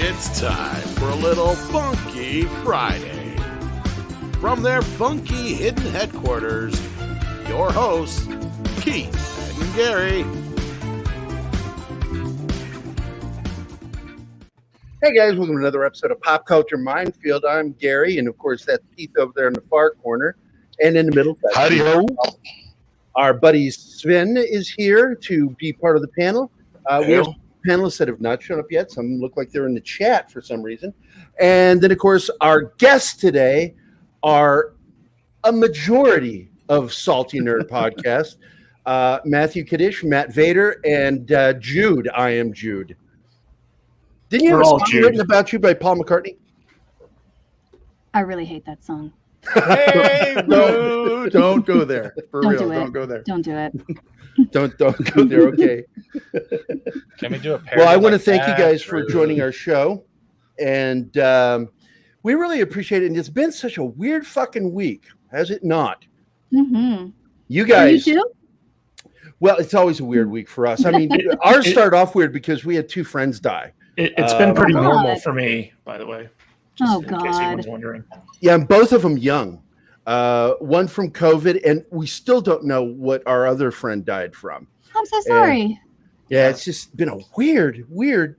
It's time for a little Funky Friday. From their funky hidden headquarters, your hosts, Keith and Gary. Hey guys, welcome to another episode of Pop Culture Minefield. I'm Gary, and of course that's Keith over there in the far corner. And in the middle, howdy-ho. Our buddy Sven is here to be part of the panel. We have panelists that have not shown up yet. Some look like they're in the chat for some reason. And then, of course, our guests today are a majority of Salty Nerd Podcast. Matthew Kaddish, Matt Vader, and Jude. I am Jude. Didn't you have a song written about you by Paul McCartney? I really hate that song. Hey, no, don't go there. For don't real, do don't go there. Don't do it. Don't go there. Okay. Can we do a parody? Well, I want to thank you guys for joining our show, and we really appreciate it. And it's been such a weird fucking week, has it not? Mm-hmm. You guys. You too? Well, it's always a weird week for us. I mean, ours started off weird because we had two friends die. It's been pretty normal for me, by the way. Oh, in case anyone's wondering. Yeah, and both of them young. One from COVID, and we still don't know what our other friend died from. I'm so sorry. And, yeah, it's just been a weird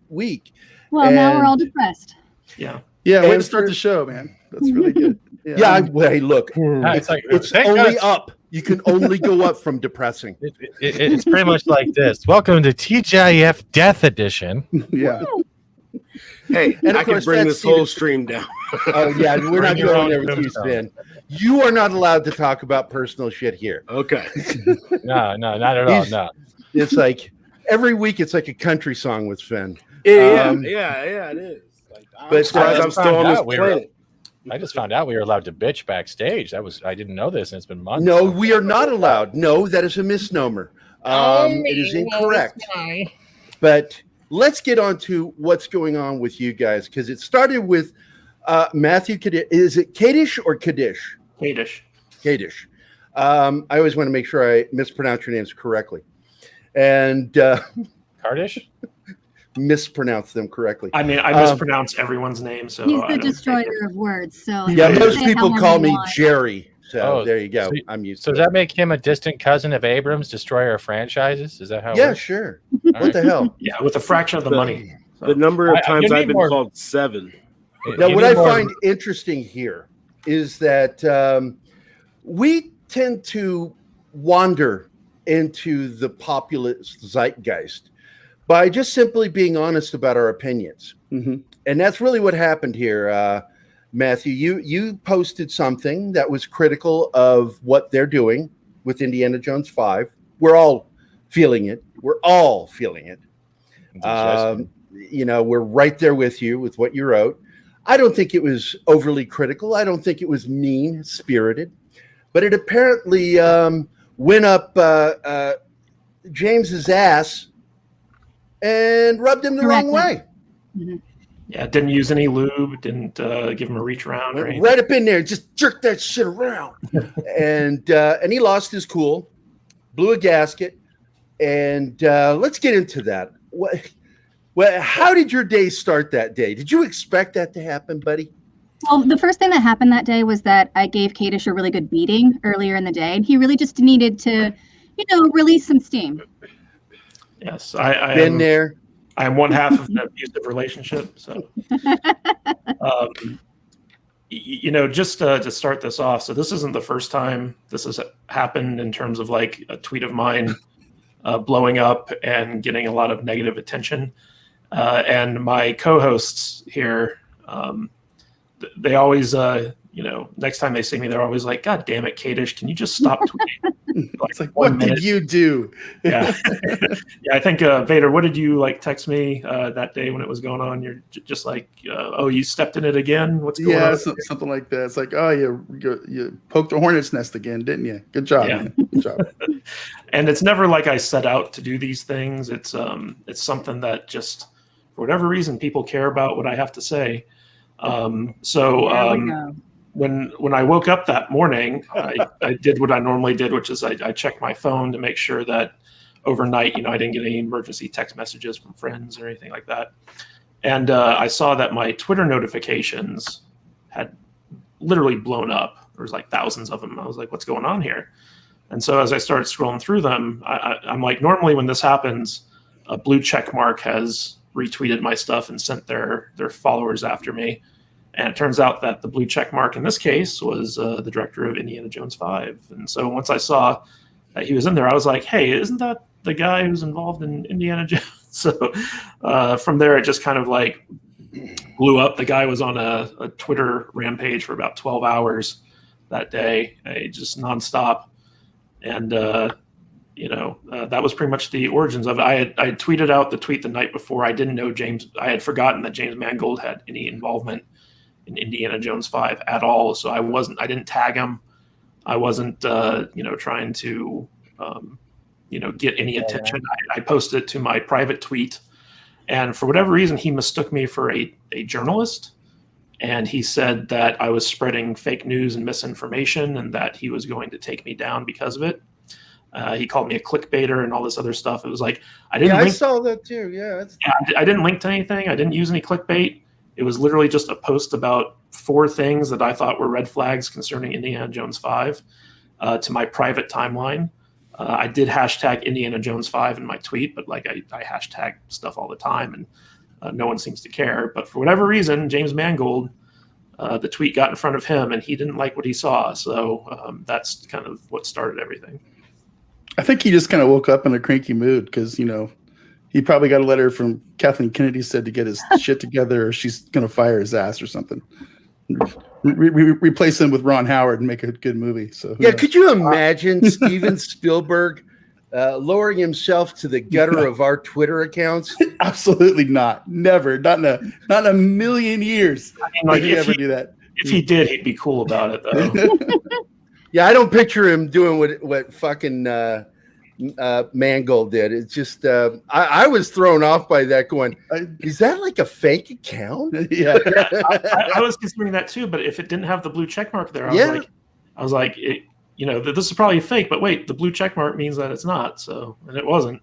week. Well, now we're all depressed. Yeah. Yeah, way to start the show, man. That's really good. Yeah, hey, look, it's only up. You can only go up from depressing. It's pretty much like this. Welcome to TGIF Death Edition. Yeah. Hey, and I can bring this whole stream down. Oh, yeah, we're not going there with you, Sven. You are not allowed to talk about personal shit here. Okay. No, not at all. No. It's like every week it's like a country song with Sven. Yeah, it is. Like, I'm still on this planet. I just found out we were allowed to bitch backstage. I didn't know this, and it's been months. No, we are not allowed. No, that is a misnomer. It is incorrect. But let's get on to what's going on with you guys, because it started with Matthew Kaddish. Is it Kaddish or Kaddish? Kaddish. Kaddish. I always want to make sure I mispronounce your names correctly. And Kaddish? Mispronounce them correctly. I mean, I mispronounce everyone's name, so he's the destroyer of words. So yeah, most people call me Jerry. So there you go. So, I'm used to it. So does that make him a distant cousin of Abrams, destroyer of franchises? Is that how it works? Sure. What the hell? Yeah, with a fraction of the money. So. The number of times I've been called 7. Now, what I find interesting here is that we tend to wander into the populist zeitgeist by just simply being honest about our opinions. Mm-hmm. And that's really what happened here. Matthew, you posted something that was critical of what they're doing with Indiana Jones 5. We're all feeling it. We're right there with you with what you wrote. I don't think it was overly critical. I don't think it was mean-spirited. But it apparently went up James's ass and rubbed him the wrong way. Mm-hmm. Yeah, didn't use any lube, didn't give him a reach around or anything. Right up in there, just jerked that shit around. and he lost his cool, blew a gasket. And let's get into that. How did your day start that day? Did you expect that to happen, buddy? Well, the first thing that happened that day was that I gave Kaddish a really good beating earlier in the day, and he really just needed to, release some steam. Yes, Been there. I am one half of an abusive relationship, so just to start this off. So this isn't the first time this has happened in terms of like a tweet of mine blowing up and getting a lot of negative attention. And my co-hosts here, they always, next time they see me, they're always like, "God damn it, Kaddish, can you just stop tweeting?" It's like, what did you do? Yeah. Yeah, I think, Vader, what did you text me that day when it was going on? You're just like, oh, you stepped in it again? What's going on? Yeah, something like that. It's like, oh, you poked a hornet's nest again, didn't you? Good job, man. Good job. And it's never like I set out to do these things. It's something that just, for whatever reason, people care about what I have to say. When I woke up that morning, I did what I normally did, which is I checked my phone to make sure that overnight, I didn't get any emergency text messages from friends or anything like that. And I saw that my Twitter notifications had literally blown up. There was like thousands of them. I was like, what's going on here? And so as I started scrolling through them, I'm like, normally when this happens, a blue check mark has retweeted my stuff and sent their followers after me. And it turns out that the blue check mark in this case was the director of Indiana Jones 5. And so once I saw that he was in there, I was like, hey, isn't that the guy who's involved in Indiana Jones? So from there, it just kind of like blew up. The guy was on a Twitter rampage for about 12 hours that day, just nonstop. And, that was pretty much the origins of it. I had tweeted out the tweet the night before. I didn't know I had forgotten that James Mangold had any involvement in Indiana Jones 5 at all. So I didn't tag him. I wasn't, trying to, get any attention. I posted it to my private tweet. And for whatever reason, he mistook me for a journalist. And he said that I was spreading fake news and misinformation and that he was going to take me down because of it. He called me a clickbaiter and all this other stuff. It was like, I saw that too. Yeah. I didn't link to anything. I didn't use any clickbait. It was literally just a post about 4 things that I thought were red flags concerning Indiana Jones 5 to my private timeline. I did hashtag Indiana Jones 5 in my tweet, but like I hashtag stuff all the time and no one seems to care. But for whatever reason, James Mangold, the tweet got in front of him and he didn't like what he saw. So that's kind of what started everything. I think he just kind of woke up in a cranky mood because, he probably got a letter from Kathleen Kennedy said to get his shit together or she's going to fire his ass or something. Replace him with Ron Howard and make a good movie. So yeah, could you imagine Steven Spielberg lowering himself to the gutter of our Twitter accounts? Absolutely not. Never. Not in a million years. Like, would he ever do that? If he did, he'd be cool about it, though. Yeah, I don't picture him doing what fucking Mangold did. It's just I was thrown off by that. Going, is that like a fake account? Yeah, I was considering that too. But if it didn't have the blue check mark there, I was like, this is probably fake. But wait, the blue check mark means that it's not. So, and it wasn't.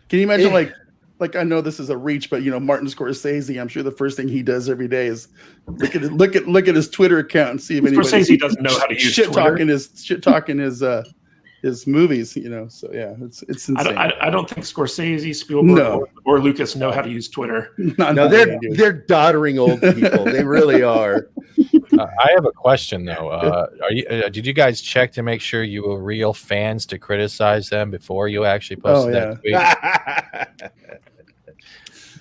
Can you imagine like I know this is a reach, but Martin Scorsese, I'm sure the first thing he does every day is look at his Twitter account and see if anybody Scorsese doesn't know how to use shit Twitter. talking his movies, So yeah, it's insane. I don't think Scorsese, Spielberg, or Lucas know how to use Twitter. No, they're doddering old people. They really are. I have a question though. Did you guys check to make sure you were real fans to criticize them before you actually posted that tweet?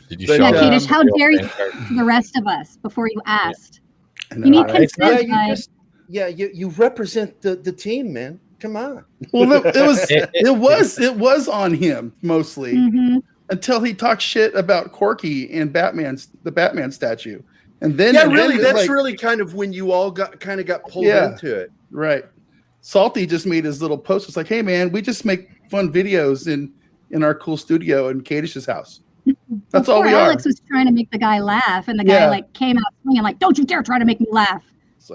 Did you show Kaddish, how dare you to the rest of us before you asked? Yeah. You need consent. You represent the team, man. Come on. Well, it was on him mostly until he talked shit about Corky and the Batman statue, and then that's really kind of when you all got pulled into it, right? Salty just made his little post. It's like, hey man, we just make fun videos in our cool studio in Kaddish's house. That's all we are. Alex was trying to make the guy laugh, and the guy came out swinging like, "Don't you dare try to make me laugh!" It's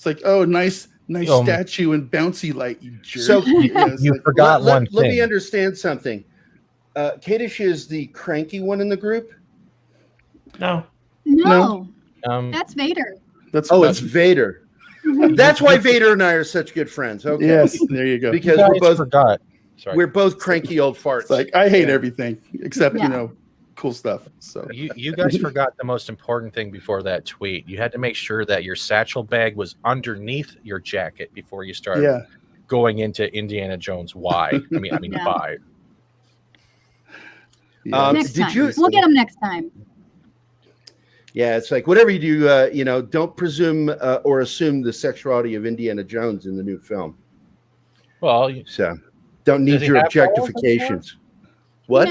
like, oh, nice statue and bouncy light, you jerk. So you forgot one thing. Let me understand something. Kaddish is the cranky one in the group? No. That's Vader. It's Vader. That's why Vader and I are such good friends. Okay. Yes, there you go. Because we're both cranky old farts. It's like I hate everything except cool stuff. So you guys forgot the most important thing before that tweet. You had to make sure that your satchel bag was underneath your jacket before you started going into Indiana Jones. Why? I mean 5. Next time. We'll get them next time. Yeah, it's like whatever you do, don't presume or assume the sexuality of Indiana Jones in the new film. Well, so don't need your objectifications. What?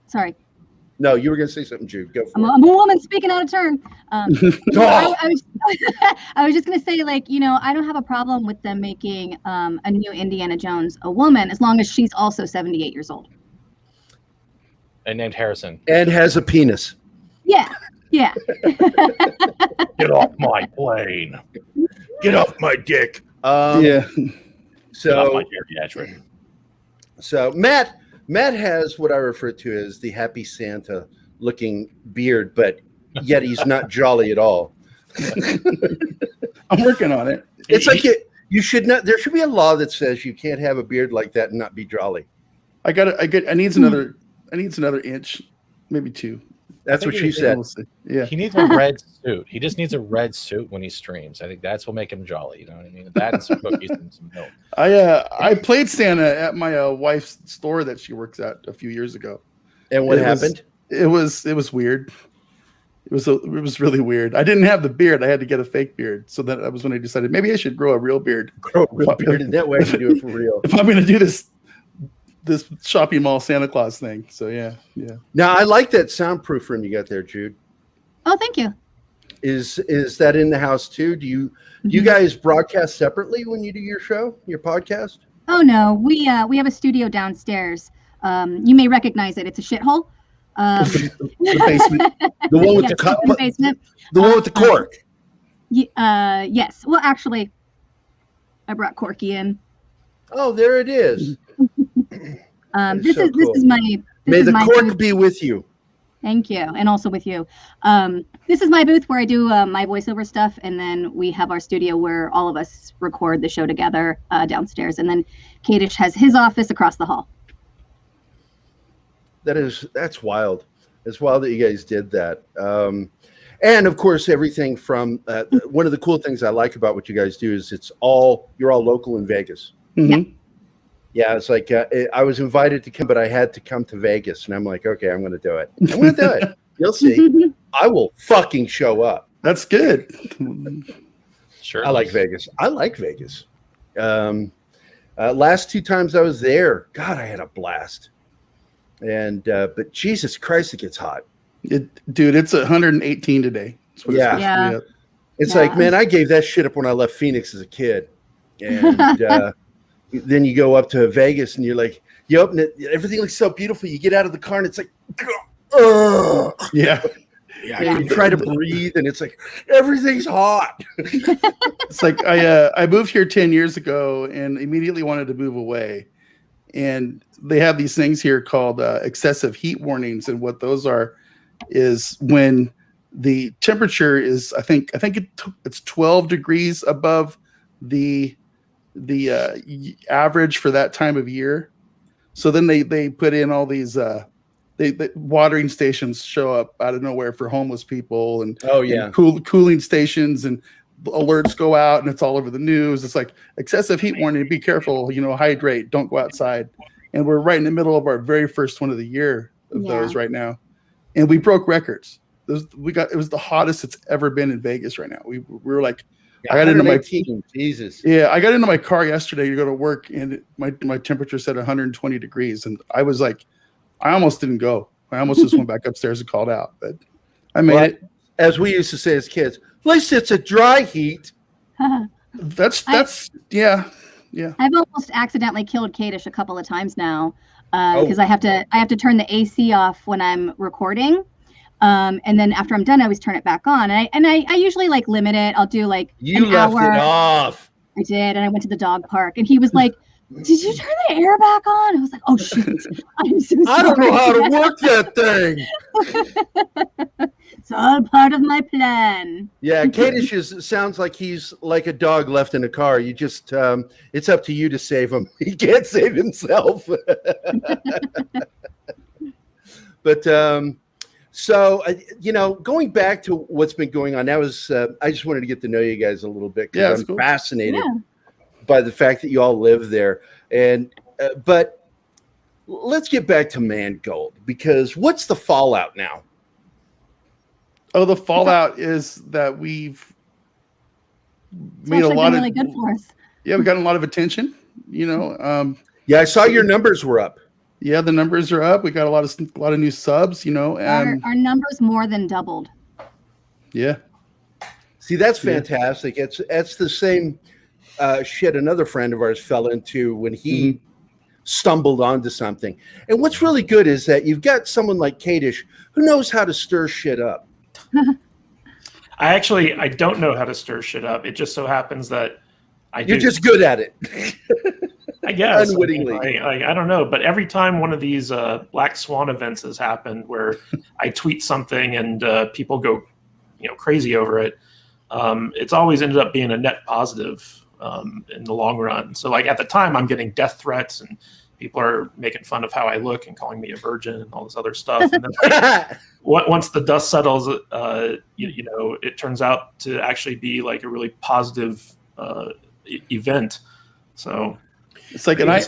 Sorry. No, you were going to say something, Jude. Go for it. I'm a woman speaking out of turn. I was just going to say, I don't have a problem with them making a new Indiana Jones a woman as long as she's also 78 years old. And named Harrison. And has a penis. Yeah. Get off my plane. Get off my dick. So Get off my geriatric. So Matt has what I refer to as the Happy Santa looking beard, but yet he's not jolly at all. I'm working on it. It's like you should not. There should be a law that says you can't have a beard like that and not be jolly. I needs another inch, maybe 2. That's what she said. Yeah. He needs a red suit. He just needs a red suit when he streams. I think that's what make him jolly. You know what I mean? That and some cookies and some milk. I played Santa at my wife's store that she works at a few years ago. And what happened? It was weird. It was really weird. I didn't have the beard. I had to get a fake beard. So that was when I decided maybe I should grow a real beard. Grow a real beard, and that way I can do it for real. If I'm going to do this shopping mall Santa Claus thing. So yeah. Now I like that soundproof room you got there, Jude. Oh, thank you. Is that in the house too? Do you guys broadcast separately when you do your show, your podcast? Oh no, we have a studio downstairs. You may recognize it. It's a shithole. The basement. The one with the basement. The one with the cork. Yes. Well, actually, I brought Corky in. Oh, there it is. This is my. May the cork be with you. Thank you, and also with you. This is my booth where I do my voiceover stuff, and then we have our studio where all of us record the show together downstairs, and then Kaddish has his office across the hall. That's wild. It's wild that you guys did that. And of course, everything from one of the cool things I like about what you guys do is you're all local in Vegas. Mm-hmm. Yeah, it's like I was invited to come, but I had to come to Vegas, and I'm like, okay, I'm going to do it. I'm going to do it. You'll see. I will fucking show up. That's good. Sure. I like Vegas. Last 2 times I was there, God, I had a blast. And but Jesus Christ, it gets hot. Dude, it's 118 today. Yeah. It's like, man, I gave that shit up when I left Phoenix as a kid. And then you go up to Vegas and you're like, you open it, everything looks so beautiful. You get out of the car and it's like, ugh. Yeah. You try to breathe and it's like, everything's hot. It's like I moved here 10 years ago and immediately wanted to move away. And they have these things here called excessive heat warnings. And what those are is when the temperature is, I think it's 12 degrees above the average for that time of year. So then they put in all these the watering stations show up out of nowhere for homeless people and cooling stations, and alerts go out and it's all over the news. It's like excessive heat warning, be careful, hydrate, don't go outside. And we're right in the middle of our very first one of the year of those right now. And we broke records. It was the hottest it's ever been in Vegas right now. We were like, I got into my Jesus. Yeah, I got into my car yesterday to go to work, and my temperature said 120 degrees, and I was like, I almost didn't go. I almost just went back upstairs and called out, but I made it. As we used to say as kids, at least it's a dry heat. That's yeah. I've almost accidentally killed Kaddish a couple of times now because I have to turn the AC off when I'm recording. And then after I'm done, I always turn it back on. And I usually limit it. I'll do an left hour. It off. I did, and I went to the dog park, and he was like, "Did you turn the air back on?" I was like, "Oh shit, I'm so sorry." I don't know how to work that thing. It's all part of my plan. Yeah, Kaddish sounds like he's like a dog left in a car. You just it's up to you to save him. He can't save himself. But so, going back to what's been going on, that was, I just wanted to get to know you guys a little bit because I'm fascinated by the fact that you all live there. And, but let's get back to Mangold, because what's the fallout now? Oh, the fallout is that we've made a lot of really good for us. Yeah, we've gotten a lot of attention, Yeah, I saw your numbers were up. Yeah, the numbers are up. We got a lot of new subs, and our numbers more than doubled. Yeah. See, that's fantastic. It's the same shit another friend of ours fell into when he stumbled onto something. And what's really good is that you've got someone like Kaddish who knows how to stir shit up. I don't know how to stir shit up. It just so happens that You're just good at it. I guess unwittingly. I don't know, but every time one of these Black Swan events has happened, where I tweet something and people go, crazy over it, it's always ended up being a net positive in the long run. So like at the time, I'm getting death threats and people are making fun of how I look and calling me a virgin and all this other stuff. And then once the dust settles, it turns out to actually be like a really positive event. So it's like, I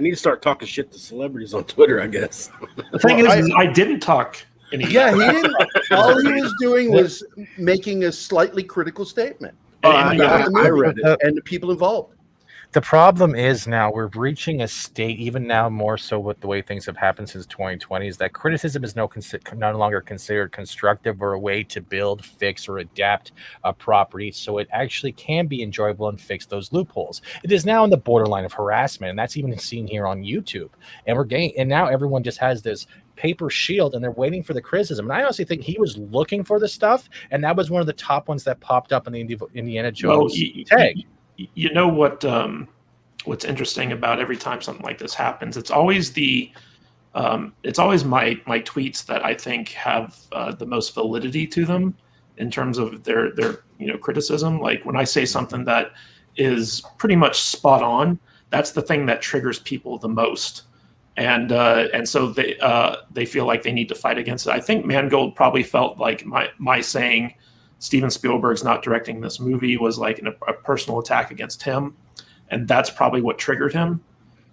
need to start talking shit to celebrities on Twitter, I guess. The thing is, I didn't talk. He didn't. All he was doing was making a slightly critical statement. I read it. And the people involved. The problem is now we're reaching a state, even now more so with the way things have happened since 2020, is that criticism is no longer considered constructive or a way to build, fix, or adapt a property so it actually can be enjoyable and fix those loopholes. It is now in the borderline of harassment, and that's even seen here on YouTube. And now everyone just has this paper shield and they're waiting for the criticism. And I honestly think he was looking for the stuff, and that was one of the top ones that popped up in the Indiana Jones tag. You know what's interesting about every time something like this happens? It's always my tweets that I think have the most validity to them in terms of their criticism. Like when I say something that is pretty much spot on, that's the thing that triggers people the most, and so they feel like they need to fight against it. I think Mangold probably felt like my saying Steven Spielberg's not directing this movie was like a personal attack against him, and that's probably what triggered him.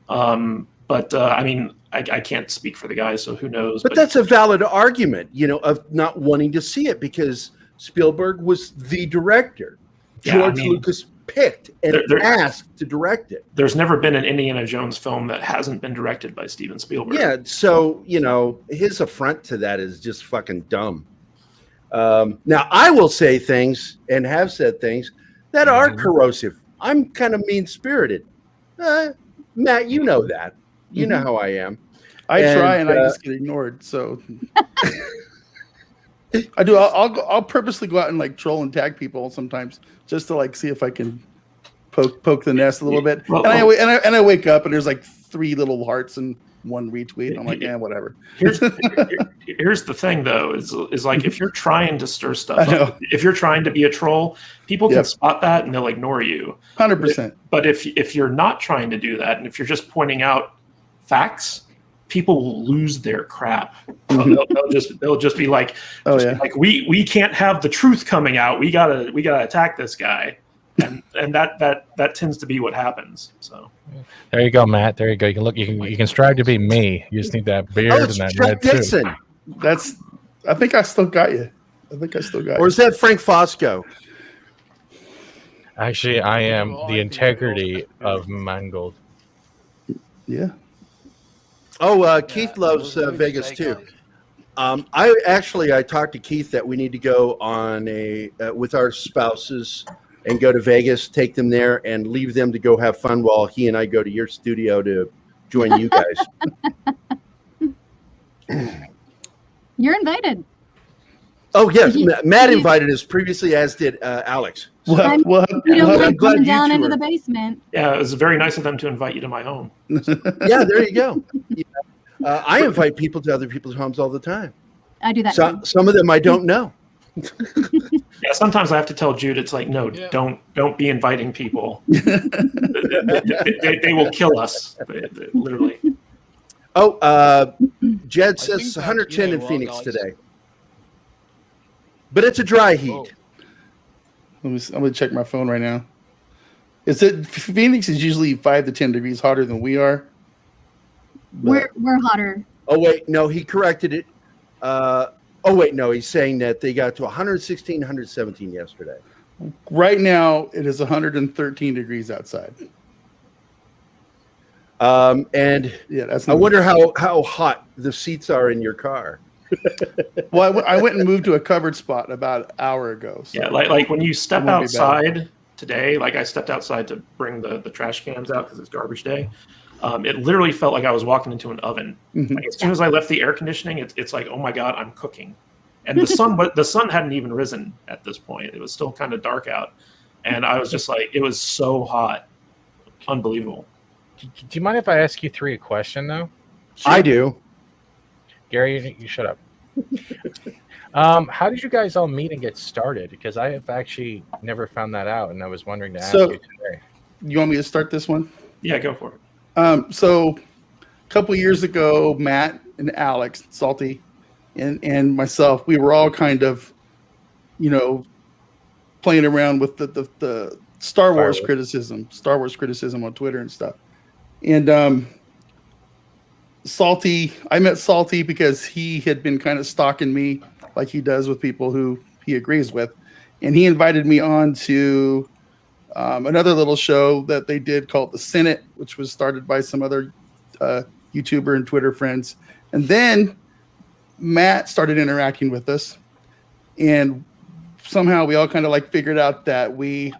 But I mean, I can't speak for the guy, so who knows? But that's a valid argument, of not wanting to see it because Spielberg was the director. George Lucas picked and asked to direct it. There's never been an Indiana Jones film that hasn't been directed by Steven Spielberg. Yeah, so his affront to that is just fucking dumb. Now, I will say things and have said things that are corrosive. I'm kind of mean-spirited. Matt, you know that. You know how I am. I try and I just get ignored. So I do. I'll purposely go out and like troll and tag people sometimes just to like see if I can poke the nest a little bit. And I wake up and there's like 3 little hearts and 1 retweet. And I'm like, whatever. Here's the thing, though, is like if you're trying to stir stuff up, if you're trying to be a troll, people can spot that and they'll ignore you. 100%. But if you're not trying to do that, and if you're just pointing out facts, people will lose their crap. They'll just be like, like we can't have the truth coming out. We gotta attack this guy. And that tends to be what happens. So there you go, Matt. There you go. You can look. You can strive to be me. You just need that beard and that red Dixon. Suit. I think I still got you. Or is that Frank Fosco? Actually, I am the integrity of Mangold. Yeah. Oh, Keith loves Vegas too. I talked to Keith that we need to go on with our spouses and go to Vegas, take them there, and leave them to go have fun while he and I go to your studio to join you guys. You're invited. Oh, yes. Matt invited us previously, as did Alex. So I'm glad down into the basement. Yeah, it was very nice of them to invite you to my home. Yeah, there you go. Yeah. I invite people to other people's homes all the time. I do that. Some of them I don't know. Yeah, sometimes I have to tell Jude, it's like, no, don't be inviting people. They will kill us, literally. Oh, Jed says 110 in Phoenix today, but it's a dry heat. I'm going to check my phone right now. Phoenix is usually 5 to 10 degrees hotter than we are. We're hotter. Oh wait, no, he corrected it. He's saying that they got to 116, 117 yesterday. Right now, it is 113 degrees outside. And I wonder how hot the seats are in your car. Well, I went and moved to a covered spot about an hour ago. So yeah, like when you step outside today, like I stepped outside to bring the trash cans out because it's garbage day. It literally felt like I was walking into an oven. Mm-hmm. Like as soon as I left the air conditioning, it's like, oh my God, I'm cooking. And the sun hadn't even risen at this point. It was still kind of dark out. And I was just like, it was so hot. unbelievable. Do you mind if I ask you three a question though? Sure. I do. Gary, you shut up. How did you guys all meet and get started? Because I have actually never found that out, and I was wondering to ask you today. You want me to start this one? Yeah, go for it. So a couple years ago, Matt and Alex, Salty, and myself, we were all kind of, playing around with the Star Wars criticism on Twitter and stuff. And I met Salty because he had been kind of stalking me like he does with people who he agrees with. And he invited me on to another little show that they did called The Senate, which was started by some other YouTuber and Twitter friends. And then Matt started interacting with us. And somehow we all kind of like figured out that we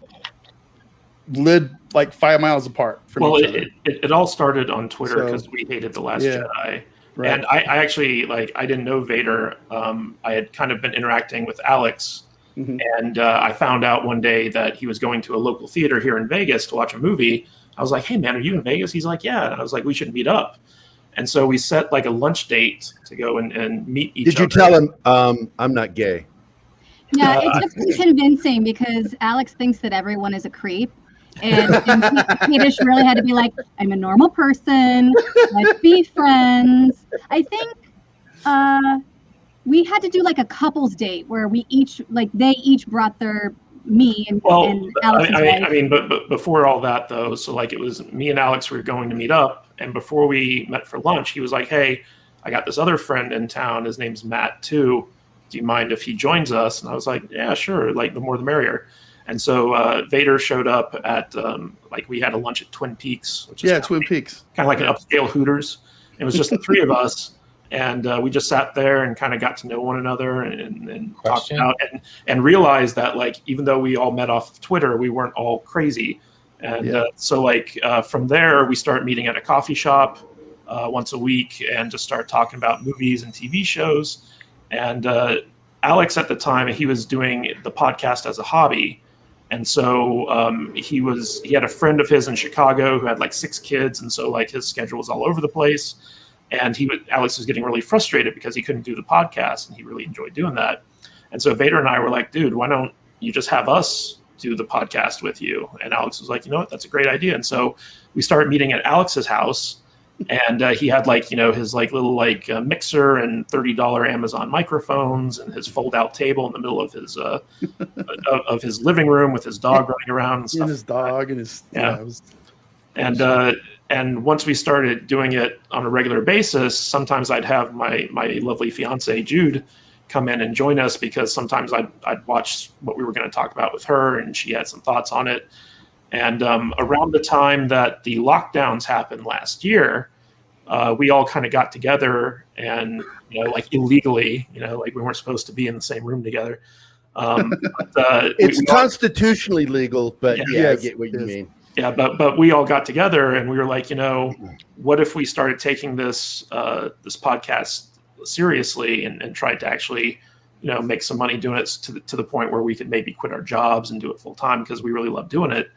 lived like 5 miles apart from each other. It all started on Twitter because we hated The Last Jedi. Right. And I actually, I didn't know Vader. I had kind of been interacting with Alex. Mm-hmm. And I found out one day that he was going to a local theater here in Vegas to watch a movie. I was like, hey, man, are you in Vegas? He's like, yeah. And I was like, we should meet up. And so we set like a lunch date to go and meet each other. Did you tell him I'm not gay? Yeah, it took some convincing because Alex thinks that everyone is a creep. And Kaddish really had to be like, I'm a normal person. Let's be friends. I think we had to do like a couples date where they each brought me and Alex. I mean, but before all that though, so like it was me and Alex were going to meet up, and before we met for lunch, he was like, hey, I got this other friend in town. His name's Matt too. Do you mind if he joins us? And I was like, yeah, sure. Like the more the merrier. And so Vader showed up at we had a lunch at Twin Peaks, which is Twin Peaks, kind of like an upscale Hooters. It was just the three of us, and we just sat there and kind of got to know one another and talked about and realized that like even though we all met off of Twitter, we weren't all crazy. And so from there we started meeting at a coffee shop once a week and just start talking about movies and TV shows. And Alex at the time, he was doing the podcast as a hobby. And so he had a friend of his in Chicago who had like 6 kids. And so like his schedule was all over the place. And Alex was getting really frustrated because he couldn't do the podcast, and he really enjoyed doing that. And so Vader and I were like, dude, why don't you just have us do the podcast with you? And Alex was like, you know what, that's a great idea. And so we started meeting at Alex's house. And he had his little mixer and $30 Amazon microphones and his fold-out table in the middle of his of his living room with his dog running around and stuff. And his dog and his And once we started doing it on a regular basis, sometimes I'd have my lovely fiance Jude come in and join us because sometimes I'd watch what we were going to talk about with her, and she had some thoughts on it. And around the time that the lockdowns happened last year, we all kind of got together and, illegally, we weren't supposed to be in the same room together. It's constitutionally legal, but I get what you mean. Yeah, but we all got together and we were like, what if we started taking this podcast seriously and tried to actually, make some money doing it to the point where we could maybe quit our jobs and do it full time because we really love doing it.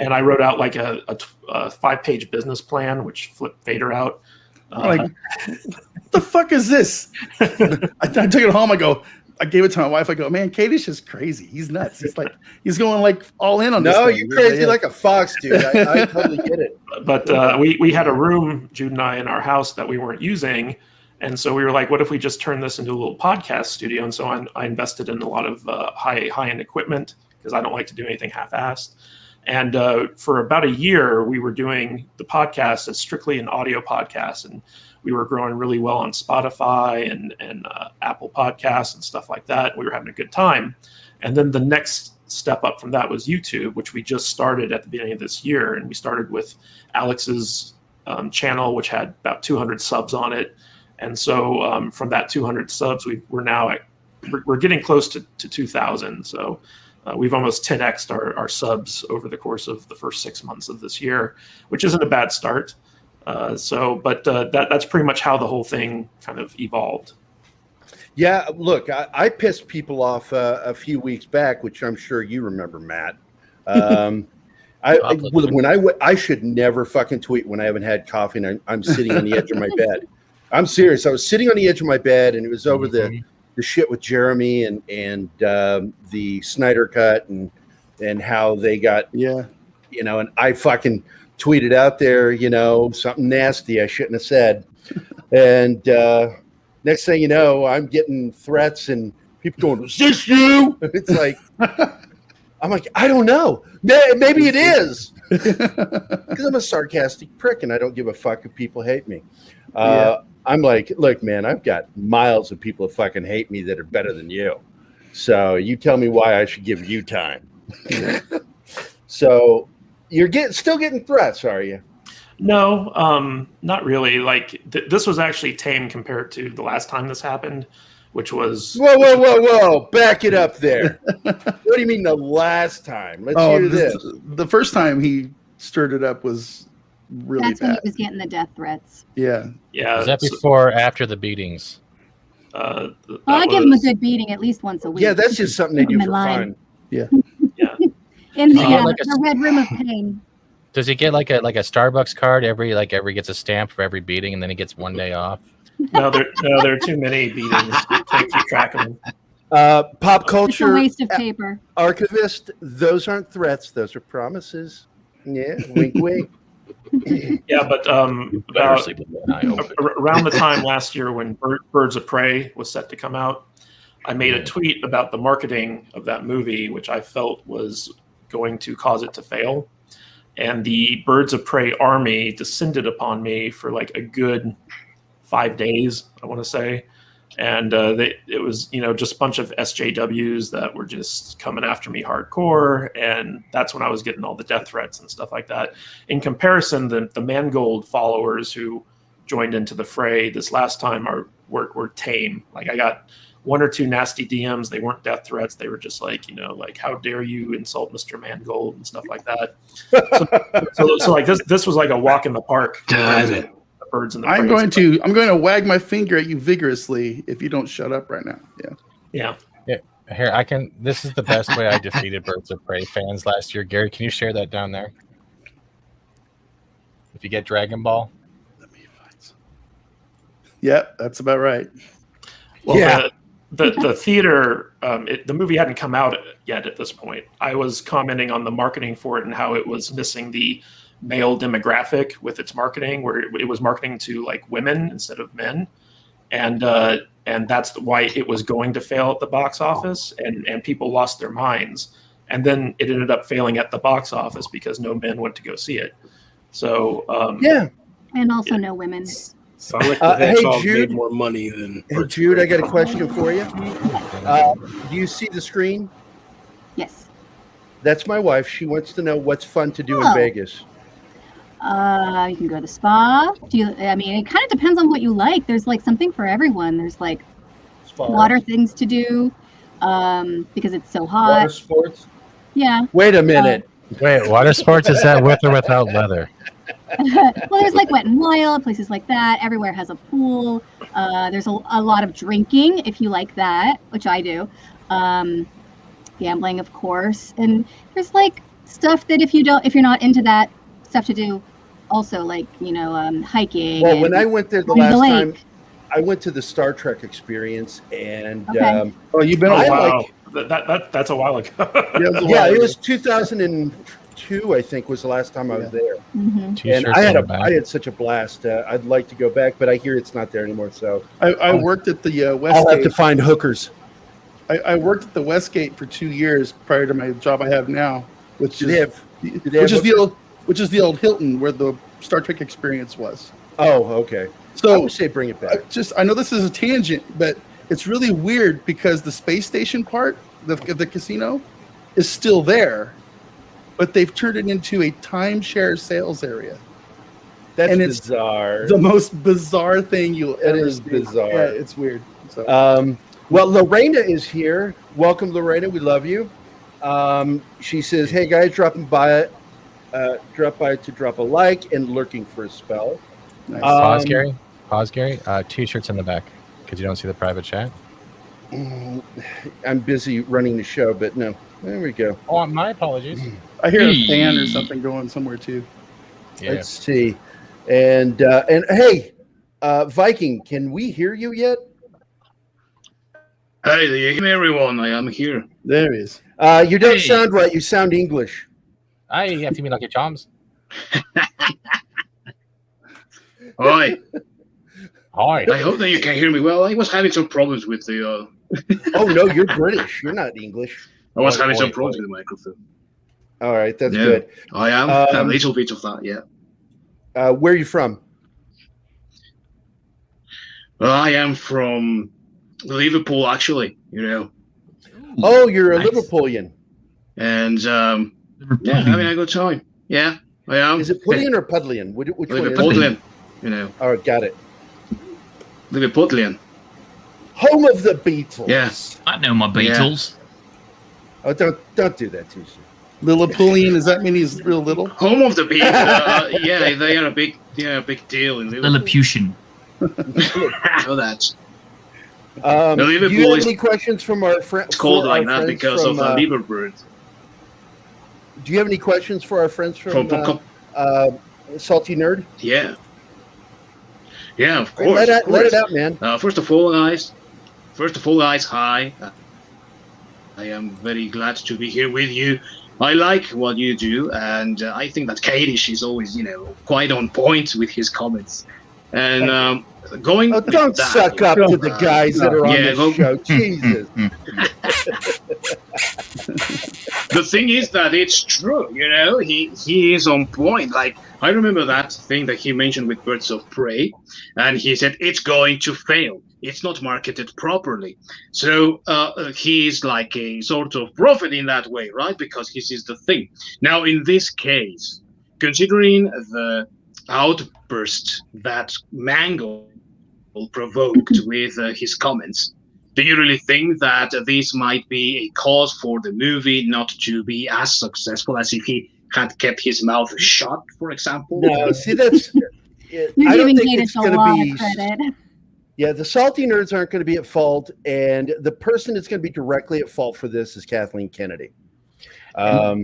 And I wrote out like a 5-page business plan, which flipped Vader out. What the fuck is this? I took it home. I gave it to my wife. I go, man, Kaddish is crazy. He's nuts. He's going all in on this. No, you're crazy like a fox, dude. I totally get it. But we had a room, Jude and I, in our house that we weren't using. And so we were like, what if we just turn this into a little podcast studio? And so I invested in a lot of high-end equipment because I don't like to do anything half-assed. And for about a year, we were doing the podcast as strictly an audio podcast. And we were growing really well on Spotify and Apple Podcasts and stuff like that. We were having a good time. And then the next step up from that was YouTube, which we just started at the beginning of this year. And we started with Alex's channel, which had about 200 subs on it. And so from that 200 subs, we're getting close to 2,000. So we've almost 10x'd our subs over the course of the first 6 months of this year, which isn't a bad start. But that's pretty much how the whole thing kind of evolved. Yeah, look, I pissed people off a few weeks back, which I'm sure you remember, Matt. I should never fucking tweet when I haven't had coffee and I'm sitting on the edge of my bed. I'm serious. I was sitting on the edge of my bed and it was over the shit with Jeremy and the Snyder cut and how they got and I fucking tweeted out there something nasty I shouldn't have said, and next thing you know I'm getting threats and people going, "Was this you?" It's like. I'm like, I don't know. Maybe it is. Because I'm a sarcastic prick and I don't give a fuck if people hate me. I'm like, look, man, I've got miles of people that fucking hate me that are better than you. So you tell me why I should give you time. So you're still getting threats, are you? No, not really. Like this was actually tame compared to the last time this happened. Which was whoa! Back it up there. What do you mean the last time? Let's hear this. The first time he stirred it up was really That's bad. when he was getting the death threats. Yeah. Was that before or after the beatings? I give him a good beating at least once a week. Yeah, that's just something they do for fun. Yeah. In the red room of pain. Does he get like a Starbucks card every gets a stamp for every beating and then he gets 1 day off? No, there are too many beatings to keep track of them. Pop culture it's a waste of paper. Archivist, those aren't threats; those are promises. Yeah, wink, wink. Yeah, but around the time last year when Birds of Prey was set to come out, I made a tweet about the marketing of that movie, which I felt was going to cause it to fail. And the Birds of Prey army descended upon me for like a good 5 days, I want to say. And it was, just a bunch of SJWs that were just coming after me hardcore. And that's when I was getting all the death threats and stuff like that. In comparison, the Mangold followers who joined into the fray this last time were tame. Like I got 1 or 2 nasty DMs. They weren't death threats. They were just like, like, how dare you insult Mr. Mangold and stuff like that. So like this was like a walk in the park. Birds in the I'm going to wag my finger at you vigorously if you don't shut up right now. Yeah. Here, this is the best way I defeated Birds of Prey fans last year. Gary, can you share that down there? If you get Dragon Ball. Let me find some. Yep, that's about right. Well, the theater, the movie hadn't come out yet at this point. I was commenting on the marketing for it and how it was missing the male demographic with its marketing, where it was marketing to like women instead of men, and that's why it was going to fail at the box office, and people lost their minds, and then it ended up failing at the box office because no men went to go see it. So and also no women. Sound like the Hedgehog made more money than. Hey Jude, I got a question for you. Do you see the screen? Yes. That's my wife. She wants to know what's fun to do in Vegas. You can go to the spa. It kind of depends on what you like. There's like something for everyone. There's like water things to do because it's so hot. Water sports? Yeah. Wait a minute. Wait, water sports, is that with or without leather? Well, there's like Wet and Wild, places like that. Everywhere has a pool. There's a lot of drinking if you like that, which I do. Gambling, of course. And there's like stuff that if you're not into that, stuff to do. Also, like hiking. Well, when I went there the last time, I went to the Star Trek experience, and you've been a while. That's a while ago. It was 2002, I think, was the last time I was there. Mm-hmm. And I had such a blast. I'd like to go back, but I hear it's not there anymore. So I worked at the Westgate. I'll have to find hookers. I worked at the Westgate for 2 years prior to my job I have now, which is the old Hilton where the Star Trek experience was. Oh, okay. So I would say bring it back. I know this is a tangent, but it's really weird because the space station part, the casino, is still there, but they've turned it into a timeshare sales area. That's bizarre. It's the most bizarre thing you'll ever see. It is bizarre. Yeah, it's weird. So. Well, Lorena is here. Welcome, Lorena. We love you. She says, "Hey guys, drop by to drop a like and lurking for a spell." Nice. Pause, Gary. T-shirts in the back because you don't see the private chat. I'm busy running the show, but no. There we go. Oh, my apologies. I hear a fan or something going somewhere too. Yeah. Let's see. And hey, Viking, can we hear you yet? Hey, do you hear me, everyone? I am here. There he is. You don't sound right. You sound English. I have to be like your chums. Hi. Hi. I hope that you can hear me well. I was having some problems with the. Oh no, you're British. You're not English. I was having some problems with the microphone. All right, that's good. I am a little bit of that, yeah. Where are you from? I am from Liverpool, actually. You know. Oh, you're a Liverpoolian. And yeah, having a good time. Yeah, I am. Is it Pullian or Pudlian? Which Liverpoolian, you know. All right, got it. Liverpoolian. Home of the Beatles. Yes, I know my Beatles. Yeah. Oh, don't do that too soon. Liverpoolian, does that mean he's real little? Home of the Beatles. Yeah, they are a big deal in Liverpool. Lilliputian. I know that. Do you have any questions from our friends? It's called like that because of Liverbird. Do you have any questions for our friends from Salty Nerd? Yeah. Yeah, of course. Let it out, man. First of all, guys, hi. I am very glad to be here with you. I like what you do, and I think that Kaddish is always, quite on point with his comments. And don't suck up to the guys that are on this show. Jesus. The thing is that it's true, he is on point. Like, I remember that thing that he mentioned with Birds of Prey, and he said it's going to fail. It's not marketed properly. So he's like a sort of prophet in that way, right? Because he sees the thing. Now, in this case, considering the outburst that Mangold provoked with his comments, do you really think that this might be a cause for the movie not to be as successful as if he had kept his mouth shut, for example? No, see, that's... You're giving Kaddish a lot of credit. Yeah, the Salty Nerds aren't going to be at fault, and the person that's going to be directly at fault for this is Kathleen Kennedy. I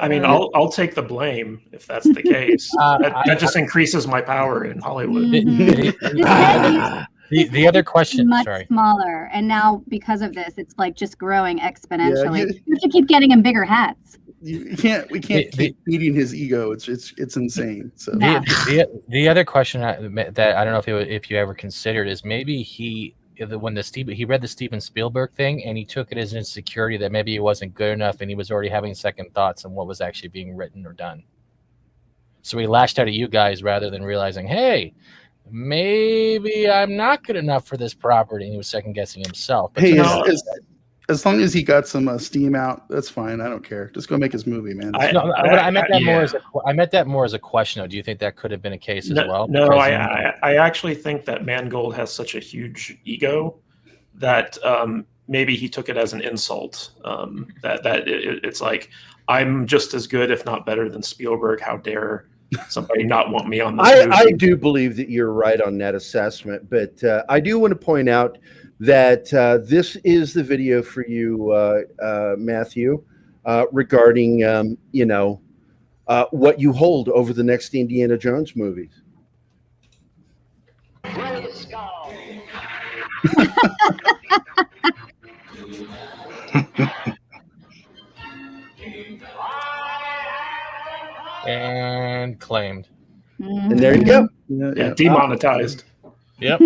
mean, I'll take the blame if that's the case. That just increases my power in Hollywood. The other question, much smaller, and now because of this, it's like just growing exponentially. You have to keep getting him bigger hats. We can't keep feeding his ego. It's insane. So the other question that I don't know if you ever considered is maybe he read the Steven Spielberg thing and he took it as an insecurity that maybe it wasn't good enough and he was already having second thoughts on what was actually being written or done. So he lashed out at you guys rather than realizing, hey, maybe I'm not good enough for this property. And he was second guessing himself. But hey, as long as he got some steam out, that's fine. I don't care. Just go make his movie, man. I meant that more as a question. Though. Do you think that could have been a case as well? No, I actually think that Mangold has such a huge ego that maybe he took it as an insult. It's like, I'm just as good, if not better, than Spielberg. How dare somebody not want me on this movie? I do believe that you're right on that assessment, but I do want to point out that this is the video for you, Matthew, regarding what you hold over the next Indiana Jones movies. And claimed. And there you go. Yeah, demonetized. Yep.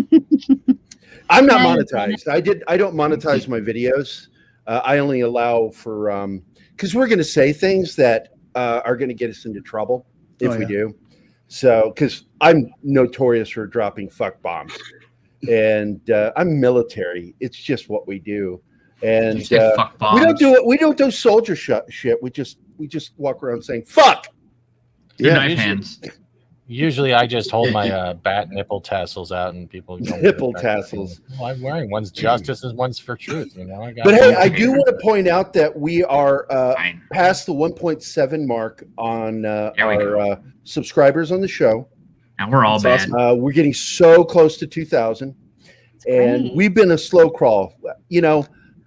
I'm not monetized. I don't monetize my videos. I only allow for because we're going to say things that are going to get us into trouble if we do. So because I'm notorious for dropping fuck bombs, and I'm military. It's just what we do, and we don't do it. We don't do soldier shit. We just walk around saying fuck. Knife hands. Usually, I just hold my bat nipple tassels out, and people go nipple tassels. Well, I'm wearing one's justice and one's for truth. But hey, I do want to point out that we are past the 1.7 mark on our subscribers on the show, and we're all bad. Awesome. We're getting so close to 2,000, and we've been a slow crawl.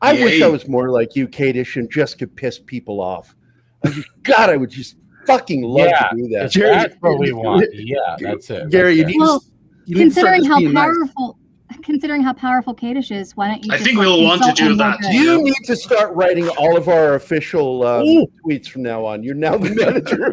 I wish I was more like you, Kaddish, and just could piss people off. God, I would just fucking love to do that. Jerry, that's what we want. Yeah, that's it. Gary, you need to start considering how being nice. considering how powerful Kaddish is, why don't you? I think we'll want to do that. You need to start writing all of our official tweets from now on. You're now the manager.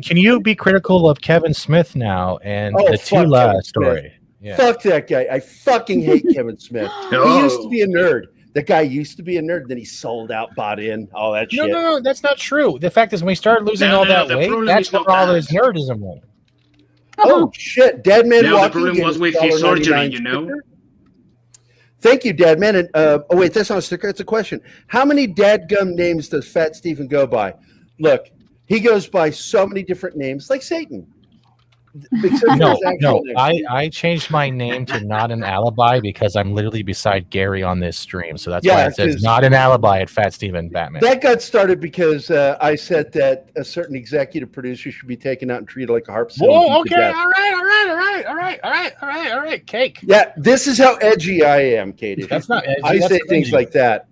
Can you be critical of Kevin Smith now and the Tula story? Yeah. Fuck that guy. I fucking hate Kevin Smith. He used to be a nerd. That guy used to be a nerd. Then he sold out, bought in, all that shit. No, that's not true. The fact is, when we started losing all that weight, that's where all his nerdism went. Oh shit, Dead Man no, Walking. The problem was with his surgery, you know. Thank you, Dead Man. And oh wait, that's not a sticker. It's a question. How many dadgum names does Fat Stephen go by? Look, he goes by so many different names, like Satan. No. I changed my name to Not an Alibi because I'm literally beside Gary on this stream, so that's why it says Not an Alibi at Fat Steven Batman. That got started because I said that a certain executive producer should be taken out and treated like a harpsichord. Whoa, okay, all right, cake. Yeah, this is how edgy I am, Kaddish. That's not edgy. I say things edgy. like that.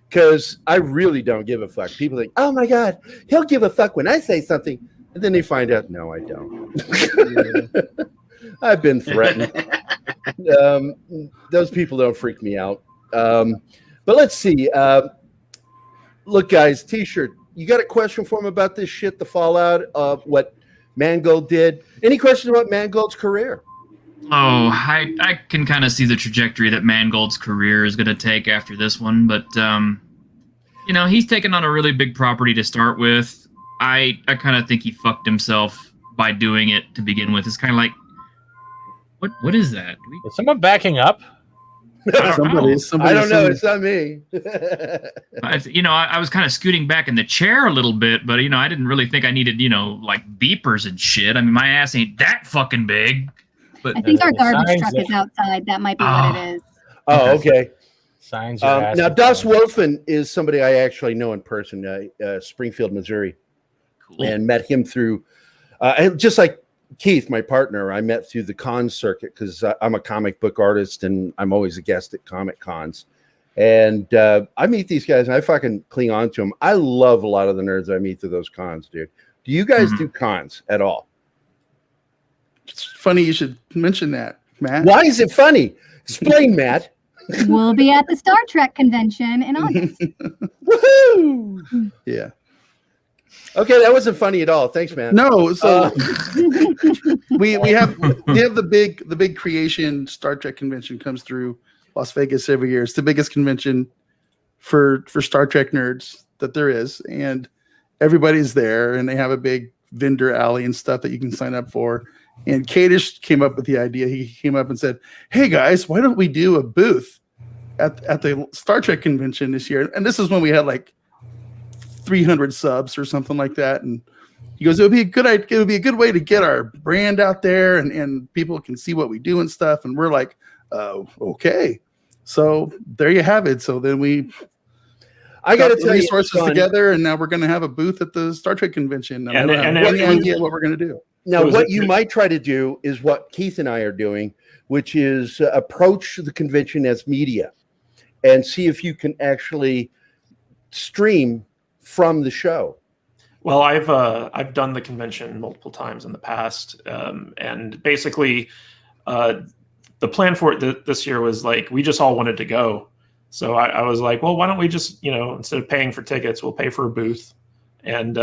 Because I really don't give a fuck. People think, oh my God, he'll give a fuck when I say something. And then they find out, no, I don't. I've been threatened. Those people don't freak me out. But let's see. Look, guys, T-shirt. You got a question for him about this shit, the fallout of what Mangold did? Any questions about Mangold's career? Oh, I can kind of see the trajectory that Mangold's career is going to take after this one. But, he's taken on a really big property to start with. I kind of think he fucked himself by doing it to begin with. It's kind of like, what is that? Is someone backing up? I don't know. It's not me. I was kind of scooting back in the chair a little bit, but I didn't really think I needed like beepers and shit. I mean, my ass ain't that fucking big. But I think our garbage truck is outside. That might be what it is. Oh, okay. Signs. Now, Das Wolfen is somebody I actually know in person, Springfield, Missouri. Cool. And met him through, just like Keith, my partner, I met through the con circuit because I'm a comic book artist and I'm always a guest at comic cons. And I meet these guys and I fucking cling on to them. I love a lot of the nerds I meet through those cons, dude. Do you guys do cons at all? It's funny you should mention that, Matt. Why is it funny? Explain, Matt. We'll be at the Star Trek convention in August. Woohoo! Yeah. Okay, that wasn't funny at all. Thanks, man. No, so we have the big creation Star Trek convention comes through Las Vegas every year. It's the biggest convention for Star Trek nerds that there is, and everybody's there, and they have a big vendor alley and stuff that you can sign up for. And Kaddish came up with the idea. He came up and said, "Hey guys, why don't we do a booth at the Star Trek convention this year?" And this is when we had like 300 subs or something like that, and he goes, it would be a good way to get our brand out there and people can see what we do and stuff. And we're like, okay, so there you have it. So then I got to tell resources together, and now we're going to have a booth at the Star Trek convention. And I don't have any idea what we're going to do. Now, what you might try to do is what Keith and I are doing, which is approach the convention as media and see if you can actually stream from the show. Well, I've done the convention multiple times in the past, and basically, the plan for it this year was like we just all wanted to go. So I was like, well, why don't we just instead of paying for tickets, we'll pay for a booth, and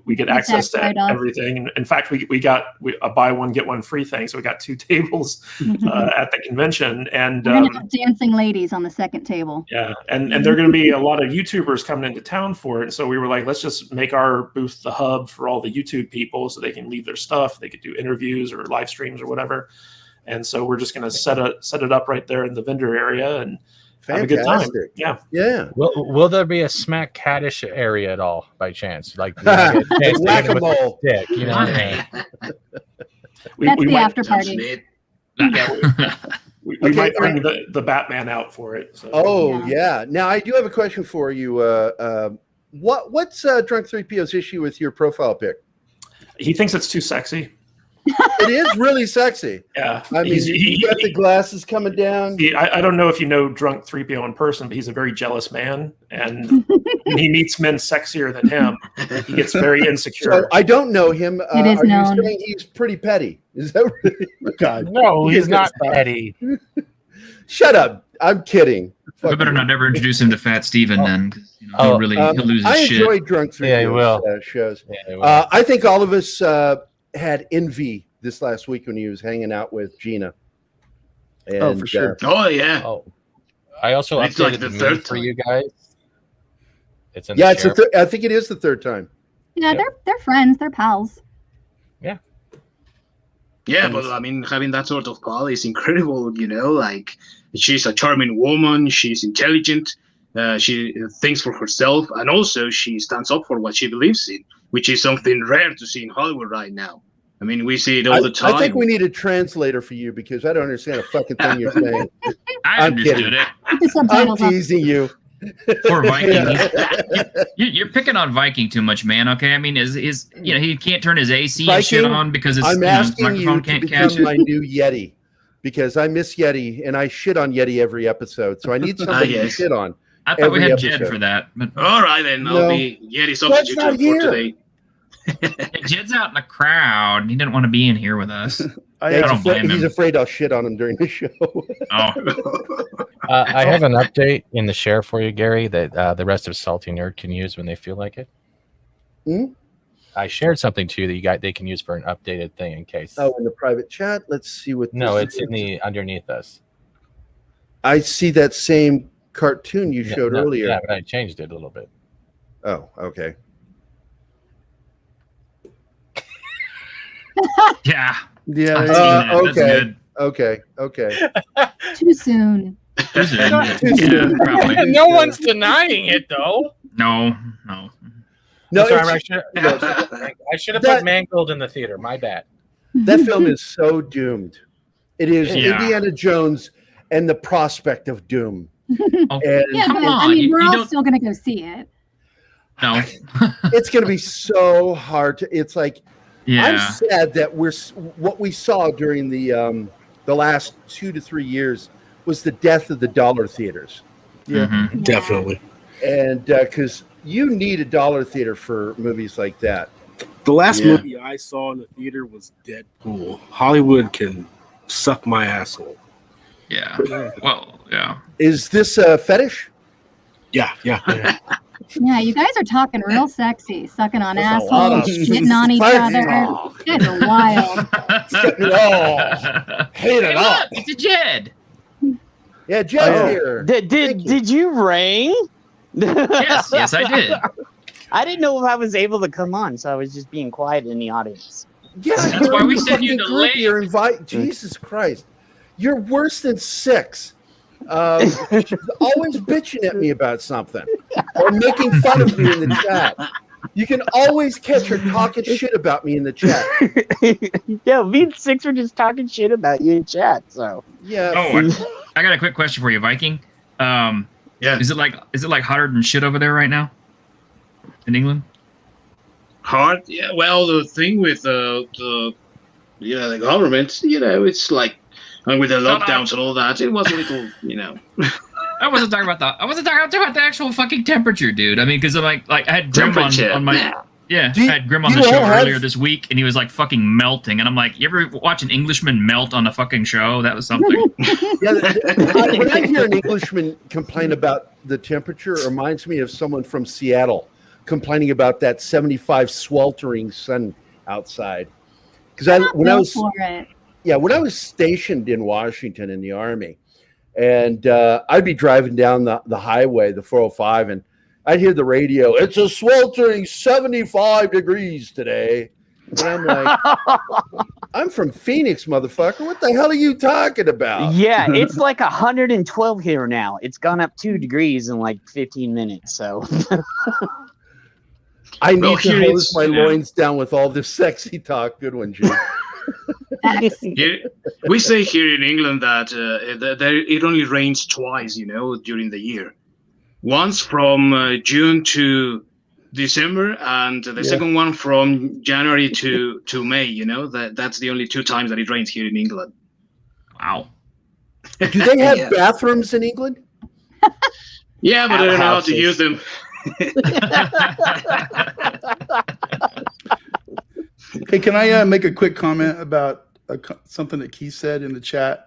we get access to everything. And in fact, we got a buy one get one free thing, so we got 2 tables at the convention, and we're gonna have dancing ladies on the second table. Yeah, and there are going to be a lot of YouTubers coming into town for it. And so we were like, let's just make our booth the hub for all the YouTube people, so they can leave their stuff, they could do interviews or live streams or whatever. And so we're just going to set it up right there in the vendor area and have a good time. Yeah. Will there be a Smack Kaddish area at all by chance? Like whack-a-mole. That's the after party. We might bring the Batman out for it. So. Oh yeah. Now I do have a question for you. What's Drunk 3PO's issue with your profile pic? He thinks it's too sexy. It is really sexy. Yeah. I mean, you got the glasses coming down. I don't know if you know Drunk 3PO in person, but he's a very jealous man. And when he meets men sexier than him, he gets very insecure. So I don't know him. It is are known. you saying he's pretty petty? Is that really? God. No, he's not petty. Shut up. I'm kidding. We better not ever introduce him to Fat Steven then. 'Cause, you know, he'll lose his shit. I enjoy Drunk 3PO shows. Yeah, I think all of us had envy this last week when he was hanging out with Gina. And, for sure. I also It's updated like the the third meme for time. you guys. It's in Yeah, the I think it is the third time. Yeah, they're friends. They're pals. Yeah, but I mean, having that sort of pal is incredible, you know, like she's a charming woman, she's intelligent, she thinks for herself, and also she stands up for what she believes in, which is something rare to see in Hollywood right now. I mean, we see it all the time. I think we need a translator for you because I don't understand a fucking thing you're saying. I understood it. I'm teasing you. Poor Viking. You're picking on Viking too much, man. Okay, I mean, he can't turn his AC Viking, and shit on because his microphone you can't to catch become it. my new Yeti because I miss Yeti and I shit on Yeti every episode. So I need somebody to shit on. I thought we had every Jed episode. for that. But All right, then I'll be Yeti substitute for today. Jed's out in the crowd. He didn't want to be in here with us. I don't blame him. He's afraid I'll shit on him during the show. I have an update in the share for you, Gary, that the rest of Salty Nerd can use when they feel like it. I shared something to you that they can use for an updated thing in case. Oh, in the private chat. Let's see what. No, it's in the underneath us. I see that same cartoon you showed earlier. Yeah, but I changed it a little bit. Oh, okay. Yeah. Okay. Okay. Too soon. Too soon. Yeah, probably. No one's denying it, though. No. Sorry, I should have put Mangold in the theater. My bad. That film is so doomed. It is Indiana Jones and the prospect of doom. Oh, Come on. I mean, we're all still going to go see it. No. It's going to be so hard to. It's like. Yeah. I'm sad that what we saw during the last 2 to 3 years was the death of the dollar theaters. Yeah, definitely. And because you need a dollar theater for movies like that. The last movie I saw in the theater was Deadpool. Hollywood can suck my asshole. Yeah. Well, yeah. Is this a fetish? Yeah. Yeah, you guys are talking real sexy, sucking on assholes, shitting on each other. You guys are wild. Hate it up. It's a Jed. Yeah, Jed's here. Did you ring? Yes, I did. I didn't know if I was able to come on, so I was just being quiet in the audience. Yeah, that's why we sent you the link. You're Jesus Christ, you're worse than 6. She's always bitching at me about something or making fun of me in the chat. You can always catch her talking shit about me in the chat. Yeah, me and 6 were just talking shit about you in chat. So yeah. Oh, I got a quick question for you, Viking. Is it like hotter than shit over there right now in England? Hard? Yeah. Well, the thing with the government, it's like. And with the lockdowns and all that, it was a little, I wasn't talking about that. I wasn't talking about the actual fucking temperature, dude. I mean, because I had Grim on my I had Grim on the show earlier this week, and he was like fucking melting. And I'm like, you ever watch an Englishman melt on a fucking show? That was something. When I hear an Englishman complain about the temperature, it reminds me of someone from Seattle complaining about that 75 sweltering sun outside. Because when I was stationed in Washington in the Army, and I'd be driving down the highway, the 405, and I'd hear the radio, it's a sweltering 75 degrees today. And I'm like, I'm from Phoenix, motherfucker. What the hell are you talking about? Yeah, it's like 112 here now. It's gone up 2 degrees in like 15 minutes. So I need to hose my loins down with all this sexy talk. Good one, Jude. We say here in England that it only rains twice, during the year. Once from June to December, and the second one from January to May. You know, that's the only 2 times that it rains here in England. Wow. Do they have bathrooms in England? Yeah, but I don't know how to use them. Hey, can I make a quick comment about something that Keith said in the chat?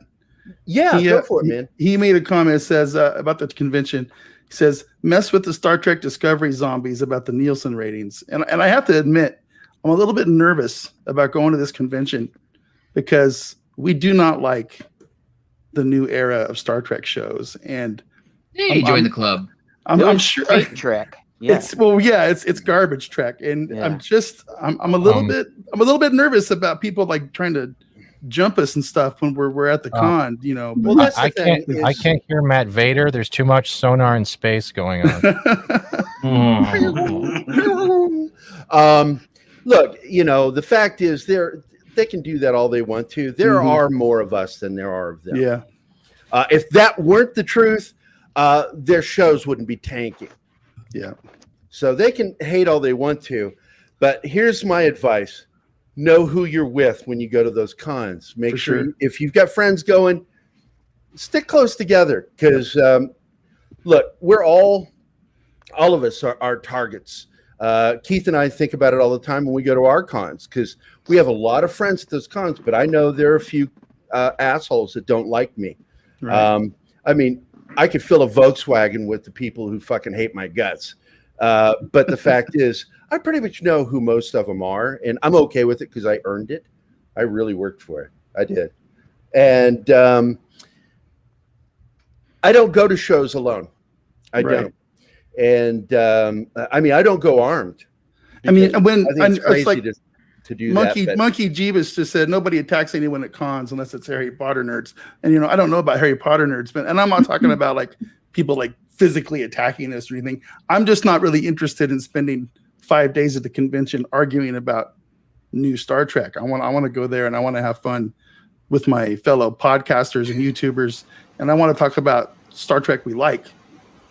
Yeah, go for it, man. He made a comment that says about the convention. He says, mess with the Star Trek Discovery zombies about the Nielsen ratings. And I have to admit, I'm a little bit nervous about going to this convention because we do not like the new era of Star Trek shows. And hey, join the club. I'm sure Trek. Yeah. It's garbage Trek. And I'm a little bit nervous about people like trying to jump us and stuff when we're at the con, you know. Well, that's I can't hear Matt Vader. There's too much sonar in space going on. Look, you know, the fact is they can do that all they want to. There are more of us than there are of them. Yeah. If that weren't the truth, their shows wouldn't be tanking. Yeah. So they can hate all they want to, but here's my advice. Know who you're with when you go to those cons. Make sure if you've got friends going, stick close together because, look, we're all of us are targets. Keith and I think about it all the time when we go to our cons because we have a lot of friends at those cons, but I know there are a few assholes that don't like me. Right. I mean, I could fill a Volkswagen with the people who fucking hate my guts. But the fact is, I pretty much know who most of them are, and I'm okay with it because I earned it. I really worked for it. I did. And I don't go to shows alone. I don't. And I mean, I don't go armed. I mean, when I think it's crazy like, to do Monkey, that. Monkey Jeebus just said nobody attacks anyone at cons unless it's Harry Potter nerds. And, you know, I don't know about Harry Potter nerds, but, and I'm not talking about like people like physically attacking us or anything. I'm just not really interested in spending 5 days at the convention arguing about new Star Trek. I want to go there and I want to have fun with my fellow podcasters and YouTubers. And I want to talk about Star Trek we like,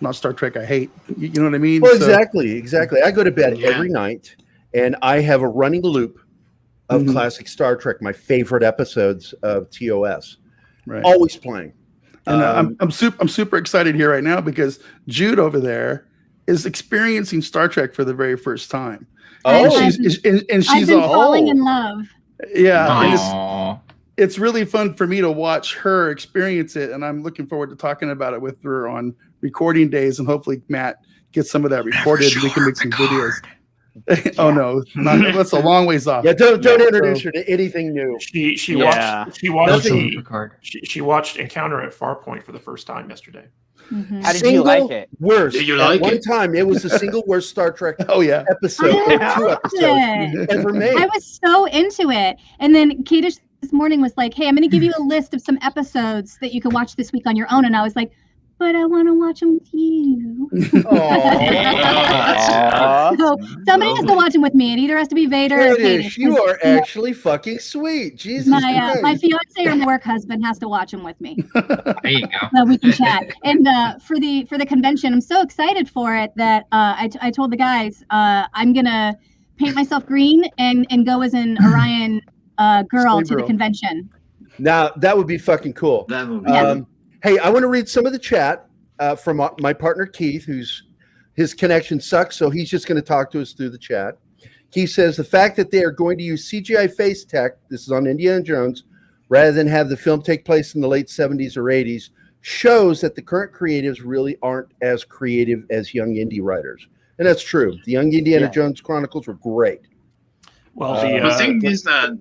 not Star Trek I hate. You know what I mean? Well, exactly. I go to bed every night and I have a running loop of classic Star Trek, my favorite episodes of TOS. Right. Always playing. And I'm super excited here right now because Jude over there is experiencing Star Trek for the very first time. I've been falling in love. Yeah, and it's really fun for me to watch her experience it, and I'm looking forward to talking about it with her on recording days, and hopefully Matt gets some of that recorded. We can make some videos. Oh no, that's a long ways off. Yeah, don't introduce her to anything new. She watched Encounter at Farpoint for the first time yesterday. Mm-hmm. How did you like it? Worst. Did you like it? One time, it was the single worst Star Trek episode or 2 episodes ever made. I was so into it. And then Kaddish this morning was like, hey, I'm going to give you a list of some episodes that you can watch this week on your own. And I was like, but I want to watch them with you. So somebody has to watch them with me. It either has to be Vader or Kaddish. You are actually fucking sweet. Jesus Christ. My fiance or my work husband has to watch them with me. There you go. So we can chat. And for the convention, I'm so excited for it that I told the guys I'm gonna paint myself green and go as an Orion girl to the convention. Now that would be fucking cool. That would be Hey, I want to read some of the chat from my partner Keith, his connection sucks, so he's just going to talk to us through the chat. Keith says the fact that they are going to use CGI face tech, this is on Indiana Jones, rather than have the film take place in the late 70s or 80s, shows that the current creatives really aren't as creative as young indie writers. And that's true. The young Indiana Jones Chronicles were great. Well, the thing is that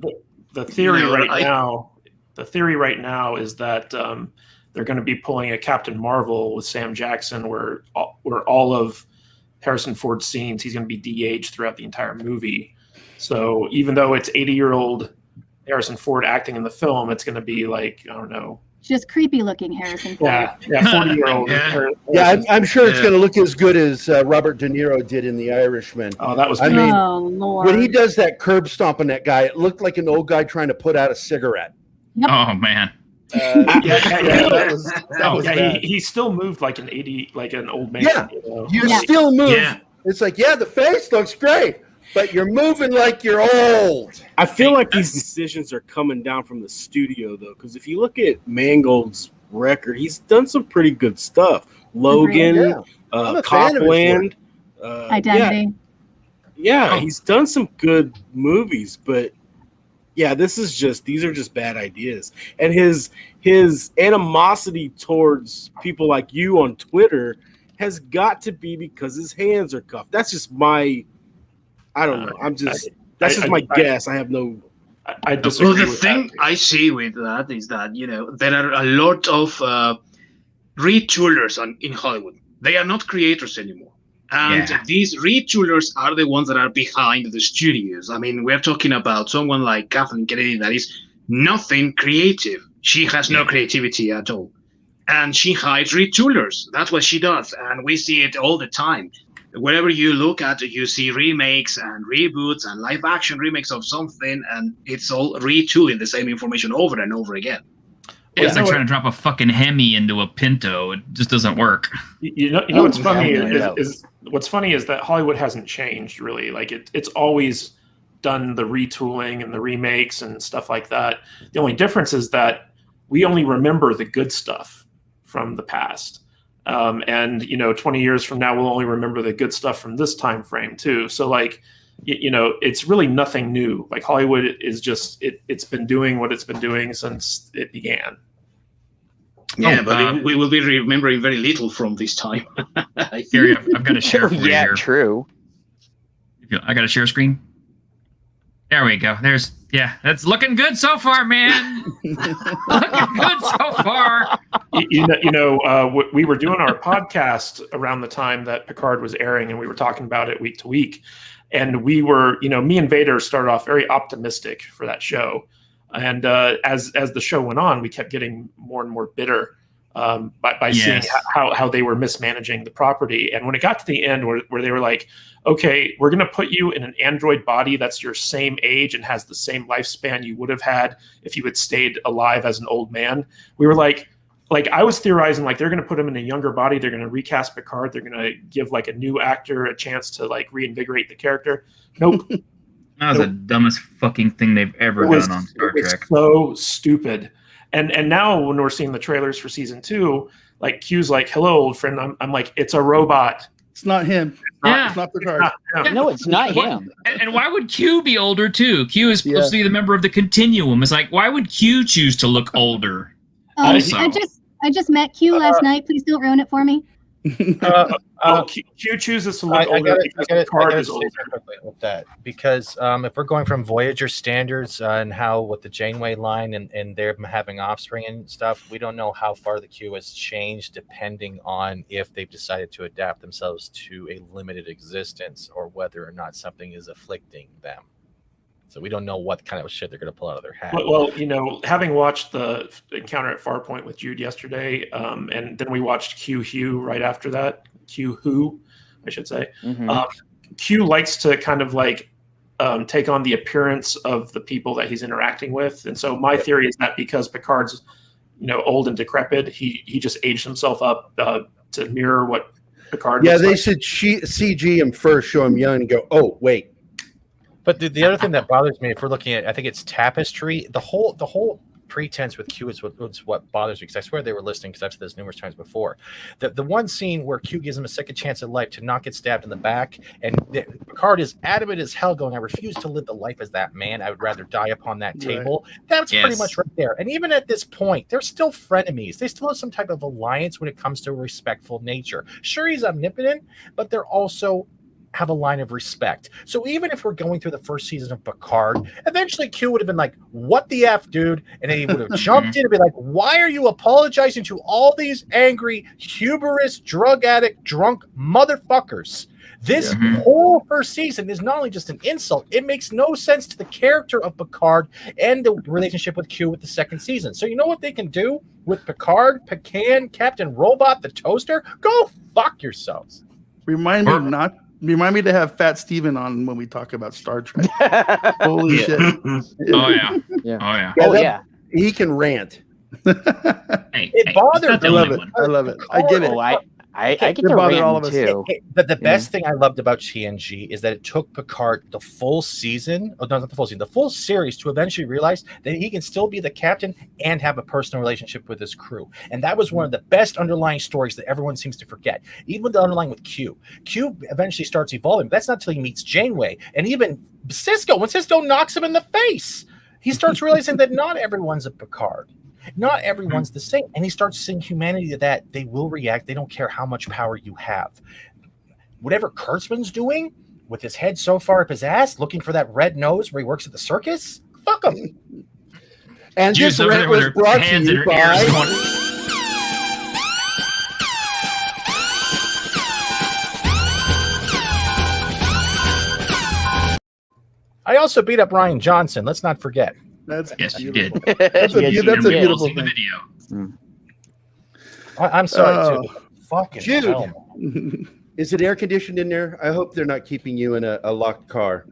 the theory right now is that they're going to be pulling a Captain Marvel with Sam Jackson, where all of Harrison Ford's scenes, he's going to be de-aged throughout the entire movie. So even though it's 80-year-old Harrison Ford acting in the film, it's going to be like, I don't know, just creepy looking Harrison Ford. Yeah, 40-year-old. I'm sure it's going to look as good as Robert De Niro did in The Irishman. Oh, that was. I mean, Lord. when he does that curb stomp on that guy, it looked like an old guy trying to put out a cigarette. Yep. Oh man. That was bad. He still moved like an old man. Yeah, You know? you still move It's like, yeah, the face looks great, but you're moving like you're old. I feel like these decisions are coming down from the studio, though, because if you look at Mangold's record, he's done some pretty good stuff. Logan, Copland, Identity. Yeah, he's done some good movies, but yeah, these are just bad ideas. And his animosity towards people like you on Twitter has got to be because his hands are cuffed. That's just I don't know. That's just my guess. I have no. I disagree. Well, the thing I see with that is that there are a lot of retoolers in Hollywood. They are not creators anymore. And these retoolers are the ones that are behind the studios. I mean, we're talking about someone like Kathleen Kennedy that is nothing creative. She has no creativity at all. And she hires retoolers. That's what she does. And we see it all the time. Wherever you look at it, you see remakes and reboots and live action remakes of something. And it's all retooling the same information over and over again. It's like trying to drop a fucking Hemi into a Pinto. It just doesn't work. You know what's funny is what's funny is that Hollywood hasn't changed really. Like it's always done the retooling and the remakes and stuff like that. The only difference is that we only remember the good stuff from the past. And 20 years from now, we'll only remember the good stuff from this time frame too. So like, it's really nothing new. Like Hollywood is just it's been doing what it's been doing since it began. Yeah, but we will be remembering very little from this time. Gary, I've got to share for you here. True. I got to share screen. There we go. That's looking good so far, man. Looking good so far. We were doing our podcast around the time that Picard was airing, and we were talking about it week to week. And we were, me and Vader started off very optimistic for that show. And as the show went on, we kept getting more and more bitter by seeing how they were mismanaging the property. And when it got to the end where they were like, okay, we're going to put you in an android body that's your same age and has the same lifespan you would have had if you had stayed alive as an old man. We were like I was theorizing, like they're going to put him in a younger body. They're going to recast Picard. They're going to give like a new actor a chance to like reinvigorate the character. Nope. That was the dumbest fucking thing they've ever done on Star Trek. So stupid. And now when we're seeing the trailers for season 2, like Q's like, hello, old friend. I'm like, it's a robot. It's not him. It's not Picard. No, it's not him. And why would Q be older too? Q is supposed to be the member of the Continuum. It's like, why would Q choose to look older? I just met Q last night. Please don't ruin it for me. Q chooses to look older because Picard is older. With that, because if we're going from Voyager standards and how with the Janeway line and they're having offspring and stuff, we don't know how far the Q has changed depending on if they've decided to adapt themselves to a limited existence or whether or not something is afflicting them. So we don't know what kind of shit they're going to pull out of their hat. Well, having watched the Encounter at Farpoint with Jude yesterday, and then we watched Q Who right after that. Q Who, I should say. Mm-hmm. Q likes to kind of like take on the appearance of the people that he's interacting with. And so my theory is that because Picard's, old and decrepit, he just aged himself up to mirror what Picard looks they like. should CG him first, show him young, and go, oh, wait. But the other thing that bothers me, if we're looking at, I think it's Tapestry, the whole pretense with Q is what bothers me, because I swear they were listening, because I've said this numerous times before. The one scene where Q gives him a second chance at life to not get stabbed in the back, and Picard is adamant as hell going, I refuse to live the life as that man. I would rather die upon that table. Right. That's pretty much right there. And even at this point, they're still frenemies. They still have some type of alliance when it comes to a respectful nature. Sure, he's omnipotent, but they're also have a line of respect. So even if we're going through the first season of Picard, eventually Q would have been like, what the F, dude? And then he would have jumped in and be like, why are you apologizing to all these angry, hubris, drug addict, drunk motherfuckers? This whole first season is not only just an insult, it makes no sense to the character of Picard and the relationship with Q with the second season. So you know what they can do with Picard, Pecan, Captain Robot, the Toaster? Go fuck yourselves. Remind me to have Fat Steven on when we talk about Star Trek. Holy shit. Oh yeah. He can rant. It bothers me. I love it. I get it. I get It to bothered all of ranting us. too. But the best thing I loved about TNG is that it took Picard the full season, not the full season, the full series to eventually realize that he can still be the captain and have a personal relationship with his crew. And that was one of the best underlying stories that everyone seems to forget. Even the underlying with Q. Q eventually starts evolving. But that's not until he meets Janeway. And even Cisco, when Cisco knocks him in the face, he starts realizing that not everyone's a Picard. Not everyone's the same. And he starts seeing humanity that they will react. They don't care how much power you have. Whatever Kurtzman's doing with his head so far up his ass, looking for that red nose where he works at the circus, fuck him. And Jude's this over rant there with was her brought to hands in you her ears by... going, I also beat up Ryan Johnson. Let's not forget. Yes, you did. did. That's a beautiful See the thing. video. I'm sorry, too. Fucking Jude. hell. Is it air conditioned in there? I hope they're not keeping you in a locked car.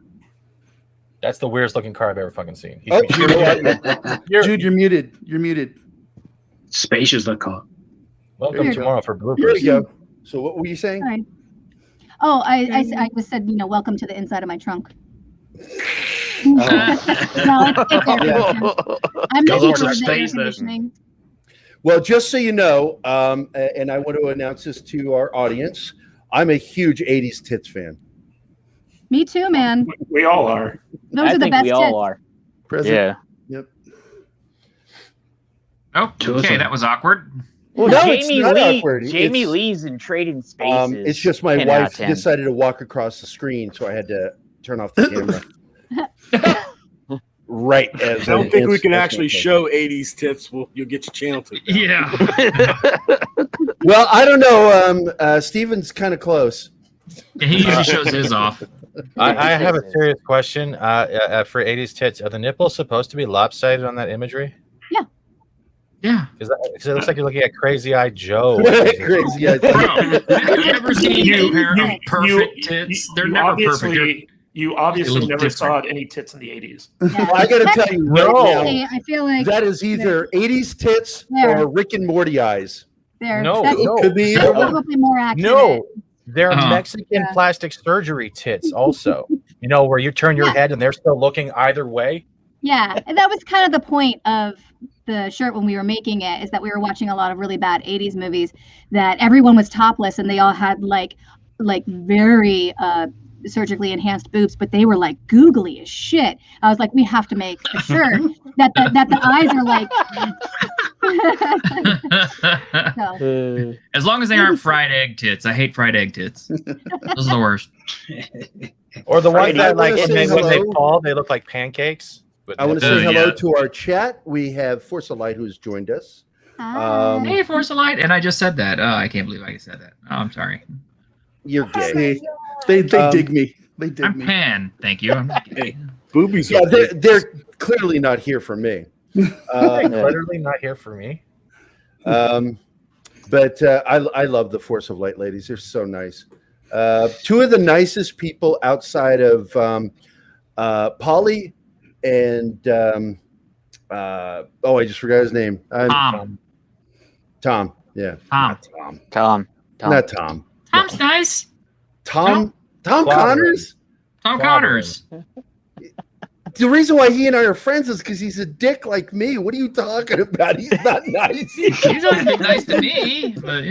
That's the weirdest looking car I've ever fucking seen. Oh, you know what? Jude, you're muted. You're muted. Spacious, the car. Welcome tomorrow for bloopers. Here we go. So what were you saying? All right. Oh, I was said, welcome to the inside of my trunk. No, it's air conditioning. I'm Got making lots of sure that air space there. conditioning. Well, just so you know, and I want to announce this to our audience, I'm a huge 80s tits fan. Me too, man. We all are. Those I are the think best we tits. all are. President. Yeah. Yep. Okay, that was awkward. Well, No, it's Jamie not Lee. awkward. Jamie It's- Lee's in Trading Spaces. It's just my 10 out of wife 10. decided to walk across the screen, so I had to turn off the camera. Right as I don't think we can actually show 80s tits. You'll get your channel to. Yeah. Well, I don't know. Steven's kind of close. Yeah, he usually shows his off. I have a serious question for 80s tits. Are the nipples supposed to be lopsided on that imagery? Yeah. Because it looks like you're looking at Crazy Eye Joe. Crazy. Bro, have you ever seen a pair of perfect tits? They're never perfect. You a obviously little never different. saw any tits in the 80s. Well, I got to tell you right Actually, now, I feel like that is either 80s tits There. or Rick and Morty eyes. there. No, That's, no. Could be that's either one. probably more accurate. No, they're Uh-huh. Mexican Yeah. plastic surgery tits also. Where you turn your Yeah. head and they're still looking either way. Yeah, and that was kind of the point of the shirt when we were making it, is that we were watching a lot of really bad 80s movies that everyone was topless and they all had like very surgically enhanced boobs, but they were like googly as shit. I was like, we have to make a shirt that the eyes are like so. As long as they aren't fried egg tits. I hate fried egg tits. Those are the worst. Or the ones Friday. that like I wanna when say they hello. fall, they look like pancakes. I want to say yeah. hello to our chat. We have Force of Light who's joined us. Hi. Hey, Force of Light. And I just said that. I can't believe I said that. Oh, I'm sorry. You're gay. See, they dig me. They dig I'm me. Pan. Thank you. I'm not gay. Boobies Yeah, are they're clearly not here for me. Literally not here for me. But I love the Force of Light ladies. They're so nice. Two of the nicest people outside of Polly and I just forgot his name. Tom. Yeah. Tom. Not Tom. Tom's nice. Tom Connors? Tom Connors. The reason why he and I are friends is because he's a dick like me. What are you talking about? He's not nice. He's always been nice to me, but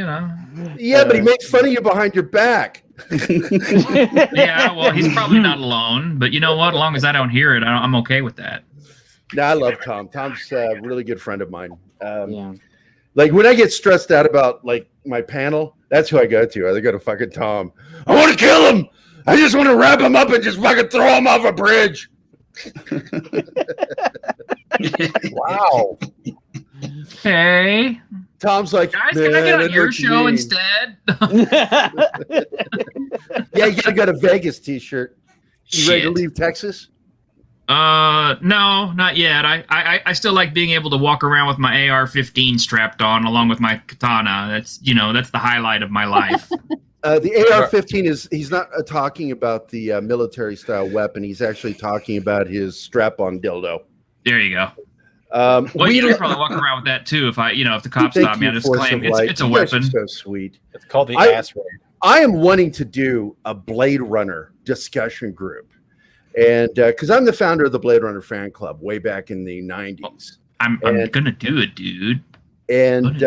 Yeah, but he makes fun of you behind your back. Yeah, well, he's probably not alone. But you know what? As long as I don't hear it, I'm okay with that. No, I love Tom. Tom's a really good friend of mine. Yeah. Like when I get stressed out about like my panel, that's who I go to. I go to fucking Tom. I want to kill him. I just want to wrap him up and just fucking throw him off a bridge. Wow. Hey, Tom's like, guys, can I get on your show instead? Yeah, you gotta get a Vegas t-shirt. You ready to Shit. leave Texas? No, not yet. I still like being able to walk around with my AR-15 strapped on along with my katana. That's the highlight of my life. The AR-15 he's not talking about the military style weapon. He's actually talking about his strap-on dildo. There you go. Well, you probably walk around with that too. If the cops stop me, I just claim it's a weapon. So sweet. It's called the ass raid. I am wanting to do a Blade Runner discussion group, and because I'm the founder of the Blade Runner fan club way back in the '90s. I'm gonna do it, dude. And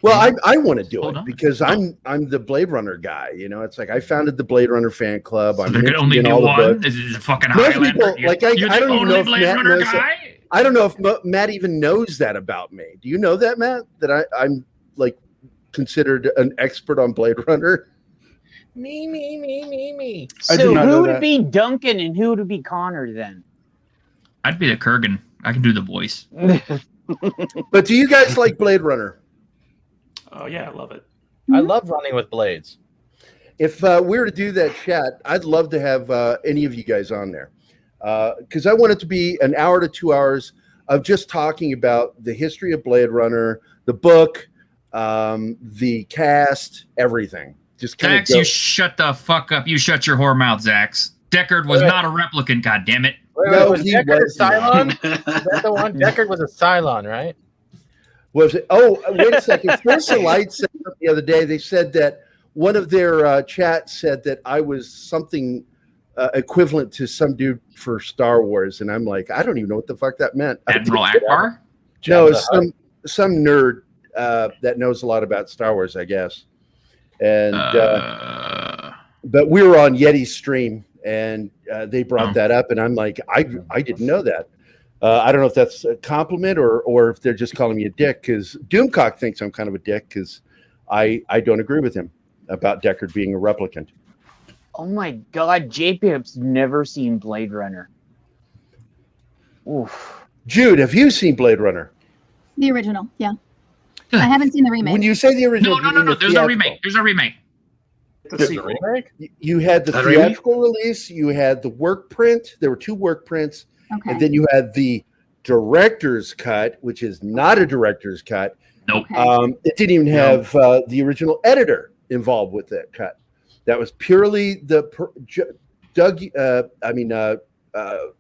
well, I want to do it because I'm the Blade Runner guy. It's like I founded the Blade Runner fan club. So there could only be one. This is a fucking Highlander. I don't even know if Matt knows that. I don't know if Matt even knows that about me. Do you know that, Matt? That I'm like considered an expert on Blade Runner? Me. So who would be Duncan and who would be Connor then? I'd be the Kurgan. I can do the voice. But do you guys like Blade Runner? Oh yeah, I love it. I love running with blades. If we were to do that chat, I'd love to have any of you guys on there. Because I want it to be an hour to 2 hours of just talking about the history of Blade Runner, the book, the cast, everything. Just kind Zax, you shut the fuck up. You shut your whore mouth, Zax. Deckard was not a replicant, goddammit. No, was Deckard a Cylon? Is that the one? Deckard was a Cylon, right? Was it? Oh, wait a second. Force of Light said the other day, they said that one of their chats said that I was something equivalent to some dude for Star Wars, and I'm like, I don't even know what the fuck that meant. Admiral Akbar? No, it's some nerd that knows a lot about Star Wars, I guess. And but we were on Yeti's stream, and they brought that up, and I'm like, I didn't know that. I don't know if that's a compliment or if they're just calling me a dick, because Doomcock thinks I'm kind of a dick because I don't agree with him about Deckard being a replicant. Oh my God, JP's never seen Blade Runner. Oof. Jude, have you seen Blade Runner? The original, yeah. I haven't seen the remake. When you say the original, no. There's no remake. There's no remake. There's a remake? You had the theatrical release. You had the work print. There were 2 work prints. Okay. And then you had the director's cut, which is not a director's cut. Nope. It didn't even have the original editor involved with that cut. That was purely the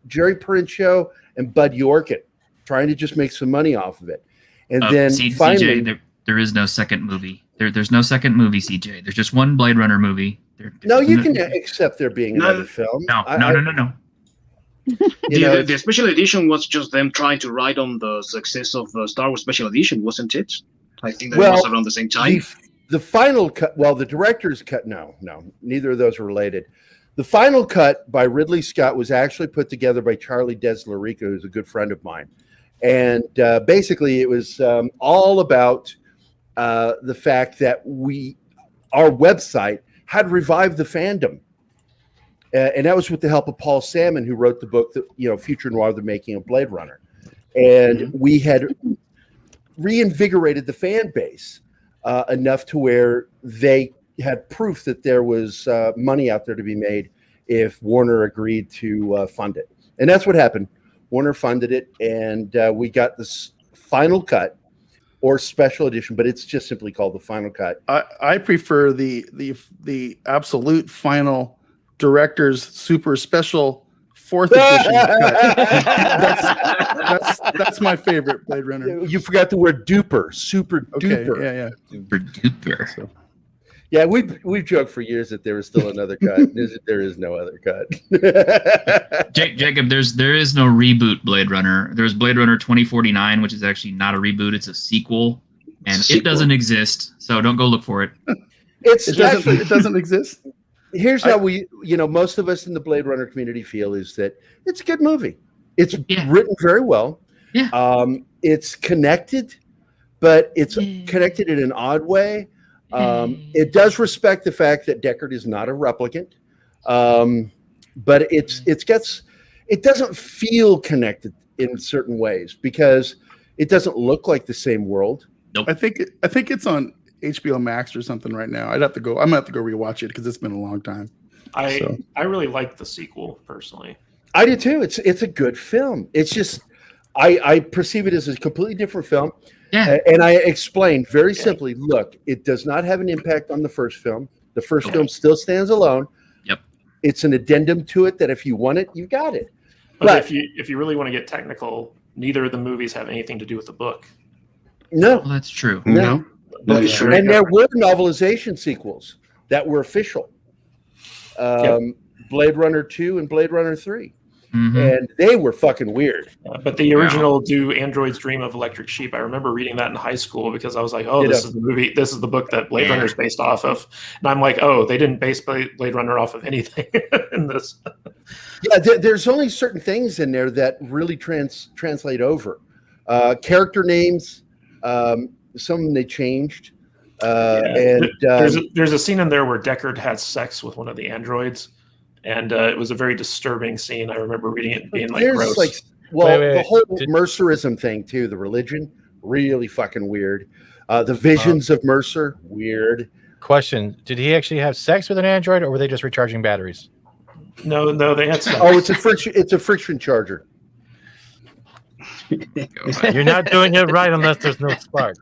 Jerry Perincho and Bud Yorkin trying to just make some money off of it. And then finally, CJ, there is no second movie. There's no second movie, CJ. There's just one Blade Runner movie. No, you can accept there being another film. No. The special edition was just them trying to ride on the success of Star Wars Special Edition, wasn't it? I think that was around the same time. The final cut, the director's cut, no, neither of those are related. The final cut by Ridley Scott was actually put together by Charlie Deslarica, who's a good friend of mine. And basically it was all about the fact that our website had revived the fandom. And that was with the help of Paul Salmon, who wrote the book, Future Noir, The Making of Blade Runner. And we had reinvigorated the fan base enough to where they had proof that there was money out there to be made if Warner agreed to fund it. And that's what happened. Warner funded it, and we got this final cut or special edition, but it's just simply called the final cut. I prefer the absolute final director's super special 4th edition cut. That's my favorite Blade Runner. You forgot the word duper, super duper. Yeah. Super duper. So, yeah, we've joked for years that there is still another cut. There is no other cut. Jacob, there is no reboot Blade Runner. There's Blade Runner 2049, which is actually not a reboot; it's a sequel, and it doesn't exist. So don't go look for it. It doesn't exist. Here's how most of us in the Blade Runner community feel is that it's a good movie. It's written very well. Yeah. It's connected, but it's connected in an odd way. It does respect the fact that Deckard is not a replicant, but it doesn't feel connected in certain ways because it doesn't look like the same world. Nope. I think it's on HBO Max or something right now. I'm gonna have to go rewatch it because it's been a long time. I really like the sequel personally. I do too. It's a good film. It's just I perceive it as a completely different film. Yeah. And I explained very simply, look, it does not have an impact on the first film. The first film still stands alone. Yep. It's an addendum to it that if you want it, you got it. But if you really want to get technical, neither of the movies have anything to do with the book. No, Well, that's true. No, that is true. And there were novelization sequels that were official. Blade Runner 2 and Blade Runner 3. And they were fucking weird. But the original "Do Androids Dream of Electric Sheep," I remember reading that in high school because I was like, "Oh, this is the movie. This is the book that Blade Runner is based off of." And I'm like, "Oh, they didn't base Blade Runner off of anything in this." Yeah, there's only certain things in there that really translate over. Character names, some of them they changed. And there's a scene in there where Deckard has sex with one of the androids. And it was a very disturbing scene. I remember reading it and being like, gross. The whole Mercerism thing too, the religion, really fucking weird. The visions of Mercer, weird. Question: did he actually have sex with an android, or were they just recharging batteries? No, they had sex. Oh, it's a friction charger. You're not doing it right unless there's no sparks.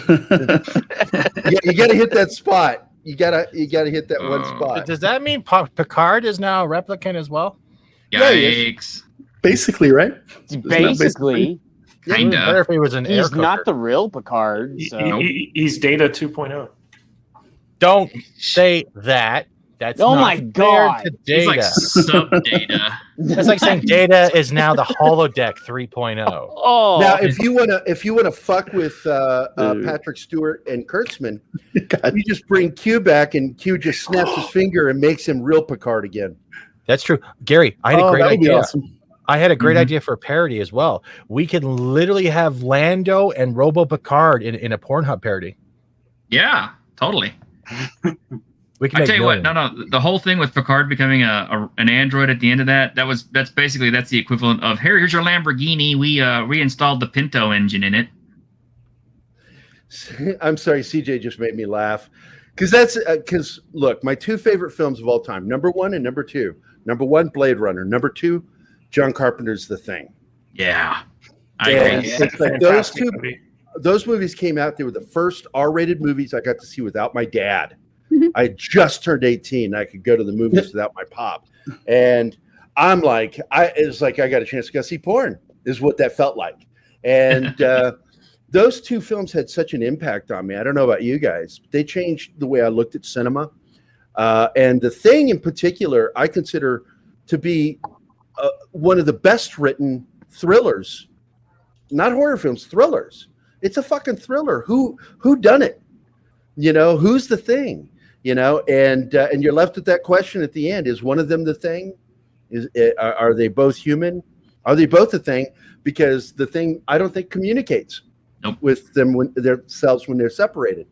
Yeah, you got to hit that spot. You gotta hit that one spot. Does that mean Picard is now a replicant as well? Yikes! Basically, right? Basically, kind of. Better if he was an air he's cooker. not the real Picard. So. He's Data 2.0. Don't say that. That's oh not my god! To He's Data. like sub-Data. That's like saying Data is now the holodeck 3.0. Oh, Now, if you wanna fuck with Patrick Stewart and Kurtzman, you just bring Q back, and Q just snaps his finger and makes him real Picard again. That's true, Gary. I had a great idea. Awesome. I had a great idea for a parody as well. We could literally have Lando and Robo Picard in a Pornhub parody. Yeah, totally. We can I tell you what, millions. the whole thing with Picard becoming an android at the end of that's the equivalent of here's your Lamborghini. We reinstalled the Pinto engine in it. I'm sorry, CJ just made me laugh because look, my two favorite films of all time, number 1 and number 2. Number 1, Blade Runner. Number 2, John Carpenter's The Thing. Yeah, I agree. It's like those movies came out. They were the first R-rated movies I got to see without my dad. I had just turned 18. I could go to the movies without my pop. And I'm like, it's like I got a chance to go see porn, is what that felt like. And those two films had such an impact on me. I don't know about you guys, but they changed the way I looked at cinema. And The Thing in particular, I consider to be one of the best written thrillers, not horror films, thrillers. It's a fucking thriller. Who done it? You know, who's the thing? You know, and you're left with that question at the end: is one of them the thing? Are they both human? Are they both the thing? Because the thing, I don't think, communicates with them when they're separated.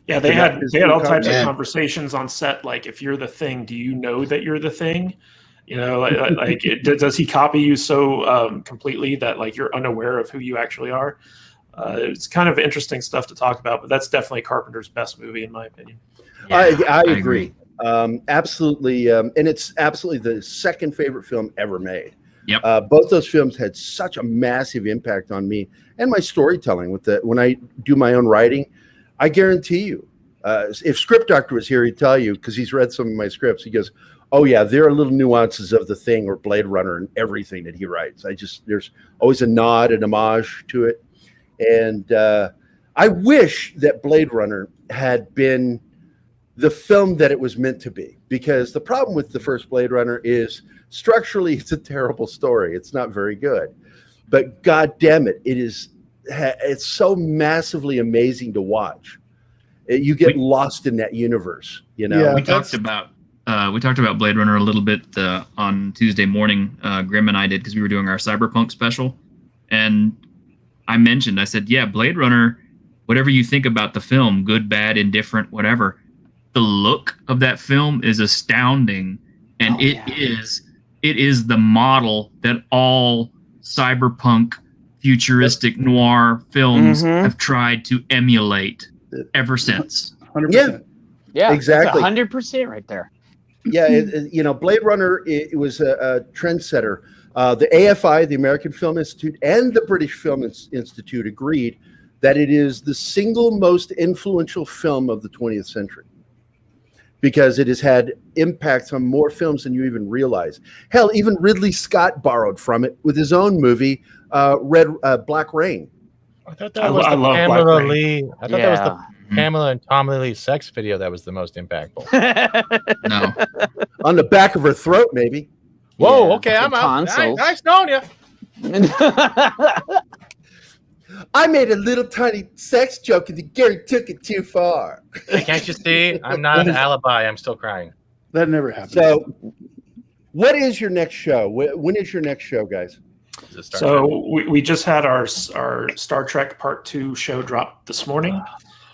Yeah, they had all types of conversations on set. Like, if you're the thing, do you know that you're the thing? You know, does he copy you so completely that like you're unaware of who you actually are? It's kind of interesting stuff to talk about, but that's definitely Carpenter's best movie, in my opinion. Yeah, I agree. Absolutely. And it's absolutely the second favorite film ever made. Yep. Both those films had such a massive impact on me and my storytelling. When I do my own writing, I guarantee you, if Script Doctor was here, he'd tell you, because he's read some of my scripts, he goes, oh yeah, there are little nuances of The Thing or Blade Runner and everything that he writes. There's always a nod, an homage to it. And I wish that Blade Runner had been the film that it was meant to be, because the problem with the first Blade Runner is structurally it's a terrible story. It's not very good, but God damn it, it's so massively amazing to watch. You get lost in that universe, you know. Yeah, we talked about Blade Runner a little bit on Tuesday morning. Grim and I did, because we were doing our Cyberpunk special, and I said, yeah, Blade Runner, whatever you think about the film, good, bad, indifferent, whatever, the look of that film is astounding. And it is the model that all cyberpunk futuristic noir films have tried to emulate ever since. 100%. Yeah, exactly. 100% right there. Yeah, Blade Runner, it was a trendsetter. The AFI, the American Film Institute, and the British Film Institute agreed that it is the single most influential film of the 20th century. because it has had impacts on more films than you even realize. Hell, even Ridley Scott borrowed from it with his own movie, Black Rain. I thought that was the Pamela Lee. I thought that was the Pamela and Tom Lee sex video that was the most impactful. No. On the back of her throat, maybe. Whoa, okay, I'm out. Nice knowing you. I made a little tiny sex joke and Gary took it too far. Can't you see? I'm not an alibi. I'm still crying. That never happens. So, what is your next show? When is your next show, guys? So we just had our Star Trek Part 2 show drop this morning.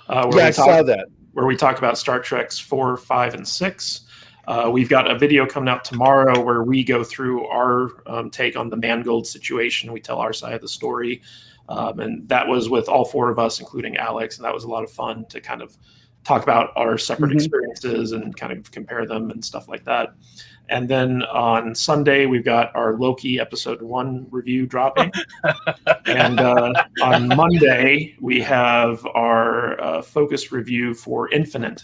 I saw that. Where we talk about Star Treks 4, 5, and 6. We've got a video coming out tomorrow where we go through our take on the Mangold situation. We tell our side of the story. And that was with all four of us, including Alex. And that was a lot of fun to kind of talk about our separate experiences and kind of compare them and stuff like that. And then on Sunday, we've got our Loki episode 1 review dropping. And on Monday, we have our focused review for Infinite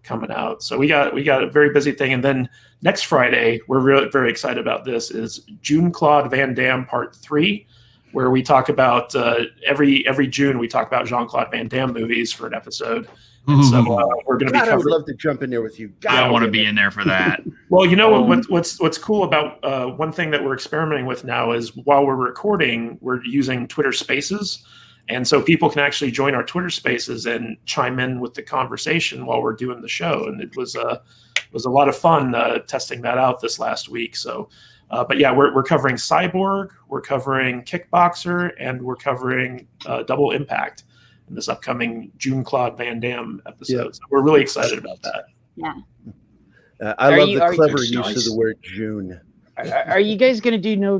coming out. So we got a very busy thing. And then next Friday, we're really very excited about this, is Jean-Claude Van Damme Part 3, where we talk about every June, we talk about Jean-Claude Van Damme movies for an episode. And so we're going to be covering. I would love to jump in there with you. I don't want to be in there for that. Well, you know what's cool about one thing that we're experimenting with now is while we're recording, we're using Twitter Spaces, and so people can actually join our Twitter Spaces and chime in with the conversation while we're doing the show. And it was a lot of fun testing that out this last week. So, but yeah, we're covering Cyborg, we're covering Kickboxer, and we're covering Double Impact in this upcoming Jean-Claude Van Damme episode. Yeah. So we're really excited about that. Yeah. I love the clever use of the word June. Are you guys going to do no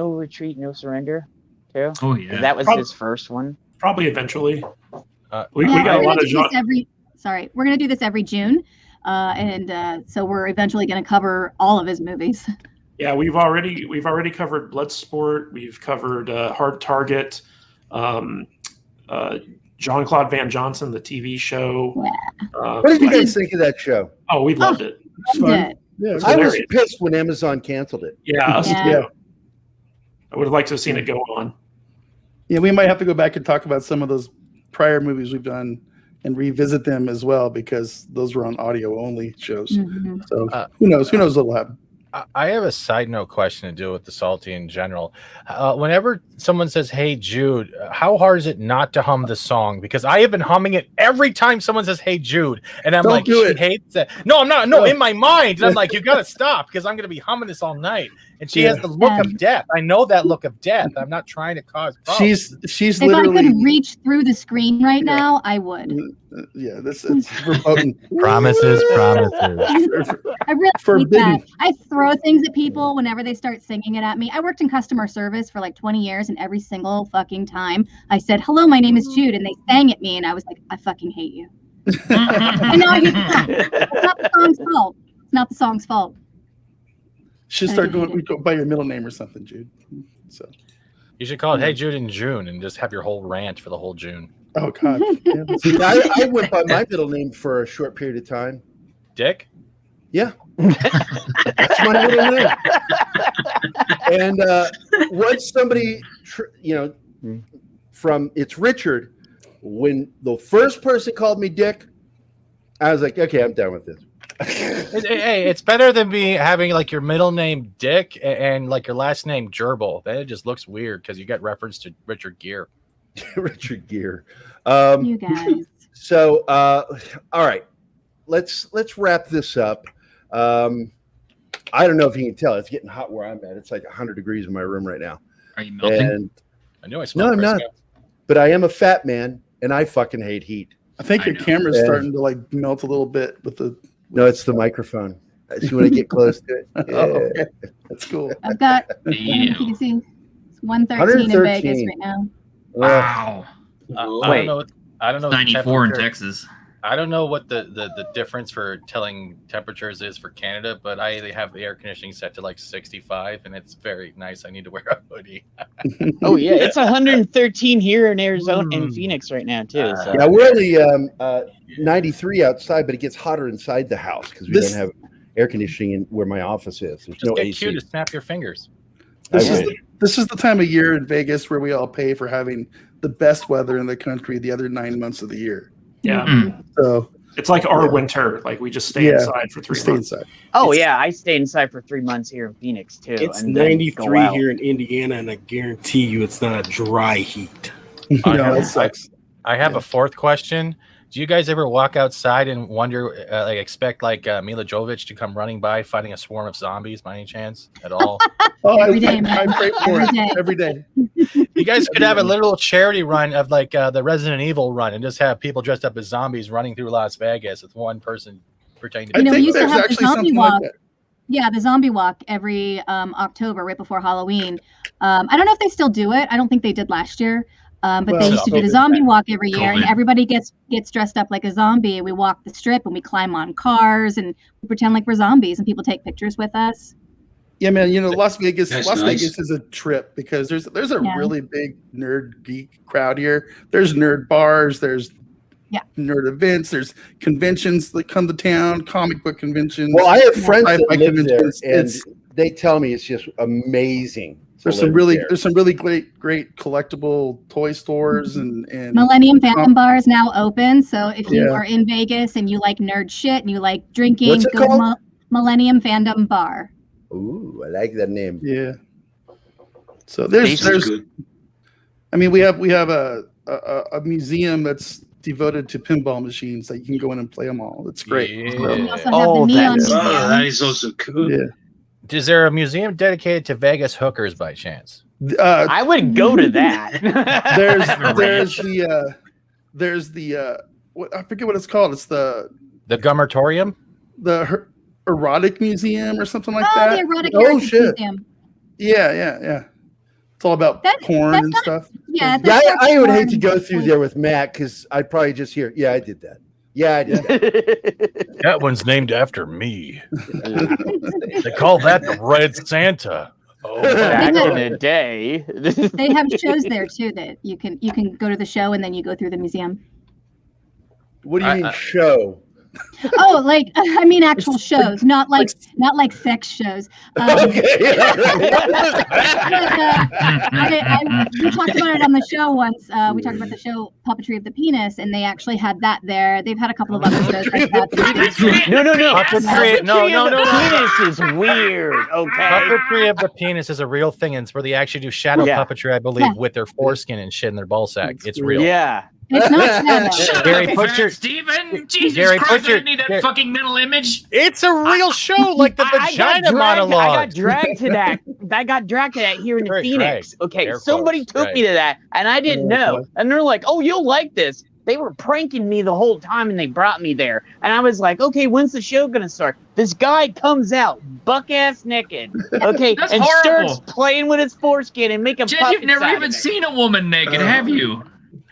retreat, no surrender too? Oh yeah. That was his first one. Probably eventually. We got a lot of we're going to do this every June. So we're eventually going to cover all of his movies. Yeah, we've already covered Bloodsport. We've covered Hard Target. Jean-Claude Van Johnson, the TV show. What did you guys think of that show? Oh, we loved it. It was fun. Yeah, I was pissed when Amazon canceled it. Yeah, us too. I would have liked to have seen it go on. Yeah, we might have to go back and talk about some of those prior movies we've done and revisit them as well, because those were on audio only shows. So who knows what'll happen. I have a side note question to deal with the Salty in general. Whenever someone says, "Hey Jude," how hard is it not to hum the song? Because I have been humming it every time someone says, "Hey Jude," and I'm like, she hates it. No, I'm not. No, in my mind, and I'm like, you got to stop, because I'm going to be humming this all night. And she has the look of death. I know that look of death. I'm not trying to cause problems. She's if literally. If I could reach through the screen right now, I would. Yeah, it's verboten. Promises. I really hate that. I throw things at people whenever they start singing it at me. I worked in customer service for like 20 years, and every single fucking time I said, "Hello, my name is Jude," and they sang at me, and I was like, "I fucking hate you." And now it's not the song's fault. It's not the song's fault. Should start going. We go by your middle name or something, Jude. So you should call it "Hey Jude" in June and just have your whole rant for the whole June. Oh God! I went by my middle name for a short period of time. Dick. Yeah, that's my middle name. And once somebody, it's Richard. When the first person called me Dick, I was like, okay, I'm done with this. Hey, it's better than having like your middle name Dick and like your last name Gerbil. Then it just looks weird because you get reference to Richard Gere. Richard Gere. You guys. So, all right, let's wrap this up. I don't know if you can tell. It's getting hot where I'm at. It's like 100 degrees in my room right now. Are you melting? And I know I smell. No, I'm not. But I am a fat man, and I fucking hate heat. I think your camera's starting to like melt a little bit with the. No, it's the microphone. You want to get close to it? Yeah. Okay. That's cool. I've got. You can see it's 113 in Vegas right now. Wow. I don't know. 94 in Texas. I don't know what the difference for telling temperatures is for Canada, but I have the air conditioning set to like 65, and it's very nice. I need to wear a hoodie. Oh yeah, it's 113 here in Arizona in Phoenix right now too. So. Yeah, we're only 93 outside, but it gets hotter inside the house because we don't have air conditioning in where my office is. There's no AC. Cute to snap your fingers. This is the time of year in Vegas where we all pay for having the best weather in the country the other 9 months of the year. Yeah. So it's like our winter. Like we just stay inside for 3 months. Inside. Oh yeah, I stay inside for 3 months here in Phoenix too. It's and 93 here in Indiana, and I guarantee you it's not a dry heat. No, it sucks. I have a fourth question. Do you guys ever walk outside and wonder, expect Mila Jovovich to come running by fighting a swarm of zombies by any chance at all? Every day, I pray for it every day. You guys could have a little charity run of the Resident Evil run and just have people dressed up as zombies running through Las Vegas with one person pretending to be. We used to have the zombie walk. Yeah, the zombie walk every October, right before Halloween. I don't know if they still do it. I don't think they did last year. But they used to do the zombie walk every year, and everybody gets dressed up like a zombie. We walk the strip and we climb on cars and we pretend like we're zombies, and people take pictures with us. Yeah, man. Las Vegas Vegas is a trip because there's a really big nerd geek crowd here. There's nerd bars. There's nerd events. There's conventions that come to town, comic book conventions. Well, I have friends that live there, and they tell me it's just amazing. There's some really great collectible toy stores and Millennium Fandom Bar is now open. So if you are in Vegas and you like nerd shit and you like drinking, go to Millennium Fandom Bar. Ooh, I like that name. Yeah. So there's I mean we have a museum that's devoted to pinball machines that you can go in and play them all. It's great. Yeah. We also have the Neon Museum. That is also cool. Yeah. Is there a museum dedicated to Vegas hookers by chance? I would go to that. there's the what, I forget what it's called. It's the Gummertorium, the erotic museum or something like that. The erotic museum. Yeah. It's all about porn and stuff. Yeah, I would hate to go through there with Matt because I'd probably just hear, "Yeah, I did that." Yeah, I did that. That one's named after me. They call that the Red Santa. Oh, back in the day. They have shows there too that you can go to the show and then you go through the museum. What do you mean show? Oh, I mean actual shows, not like sex shows. We talked about it on the show once. We talked about the show Puppetry of the Penis, and they actually had that there. They've had a couple of other shows like that. No. Puppetry, no. Penis is weird. Okay. Puppetry of the Penis is a real thing, and it's where they actually do shadow puppetry, I believe, with their foreskin and shit in their ball sack. It's real. Yeah. It's not Shut Gary, up, put your Steven. Jesus Gary, Christ, I need that fucking mental image. It's a real show, like the vagina monologue. I got dragged to that. Here in Phoenix. Okay, somebody took me to that, and I didn't know. And they're like, "Oh, you'll like this." They were pranking me the whole time, and they brought me there. And I was like, "Okay, when's the show gonna start?" This guy comes out, buck ass naked, okay, and starts playing with his foreskin and making puppets. You've never even seen a woman naked, have you?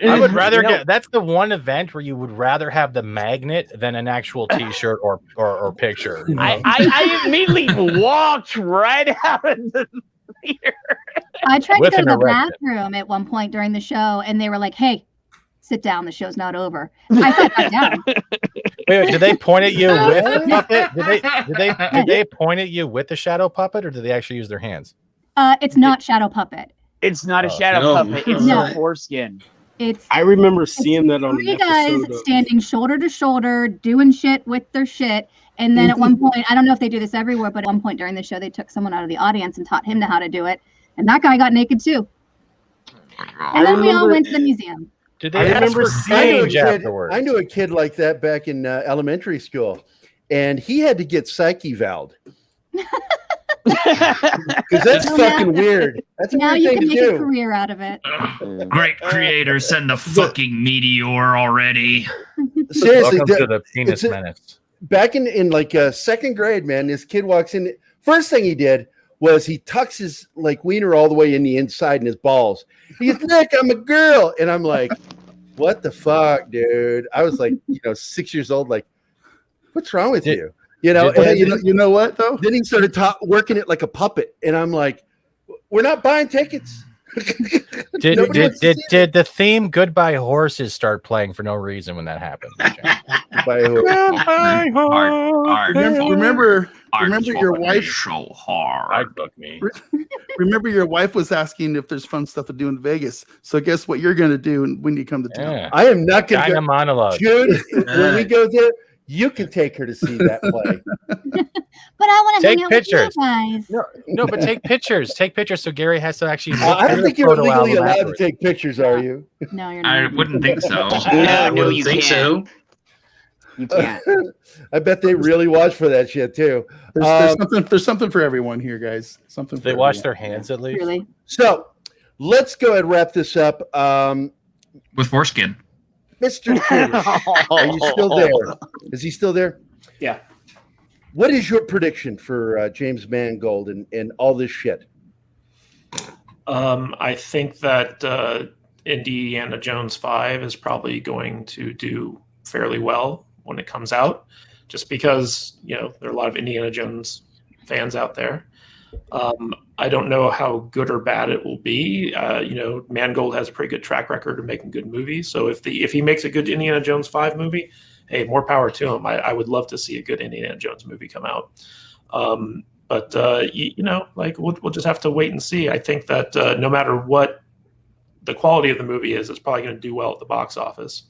I would rather that's the one event where you would rather have the magnet than an actual T-shirt or picture. You know? I immediately walked right out of the theater. I tried to go to the bathroom at one point during the show, and they were like, "Hey, sit down. The show's not over." I sat back down. Wait, did they point at you with the puppet? Did they point at you with the shadow puppet, or did they actually use their hands? It's not shadow puppet. It's not a shadow puppet. It's a foreskin. I remember seeing that on three guys standing shoulder to shoulder, doing shit with their shit. And then at one point, I don't know if they do this everywhere, but at one point during the show, they took someone out of the audience and taught him how to do it. And that guy got naked too. And then we all went to the museum. Did they remember seeing afterwards? I knew a kid like that back in elementary school, and he had to get psyche valved. Because that's fucking weird. That's a now weird you thing can to make do. a career out of it. Great creator, send the fucking meteor already. Seriously, welcome to the Penis Menace. Back in like second grade, man, this kid walks in. First thing he did was he tucks his like wiener all the way in the inside in his balls. He's like, "I'm a girl," and I'm like, what the fuck, dude? I was like, 6 years old. Like, what's wrong with you? You know what though? Then he started working it like a puppet, and I'm like, we're not buying tickets. Did the theme "Goodbye Horses" start playing for no reason when that happened? Goodbye Horses. Remember your wife. So hard. Remember your wife was asking if there's fun stuff to do in Vegas. So guess what you're going to do when you come to town? Yeah. I am not going to monologue. Jude, when we go there, you can take her to see that play. But I want to take hang out pictures. with you guys. No, but take pictures. Take pictures so Gary has to actually. I don't think you're legally allowed to take pictures, are you? No, you're not. I wouldn't think so. No, you think can't. so. You can't. I bet they really watch for that shit too. There's something for everyone here, guys. Something. They wash their hands at least. Really? So let's go ahead and wrap this up. With foreskin. Mr. Kaddish, are you still there? Is he still there? Yeah. What is your prediction for James Mangold and all this shit? I think that Indiana Jones 5 is probably going to do fairly well when it comes out, just because there are a lot of Indiana Jones fans out there. I don't know how good or bad it will be. Mangold has a pretty good track record of making good movies. So if he makes a good Indiana Jones 5 movie, hey, more power to him. I would love to see a good Indiana Jones movie come out. But we'll just have to wait and see. I think that no matter what the quality of the movie is, it's probably going to do well at the box office.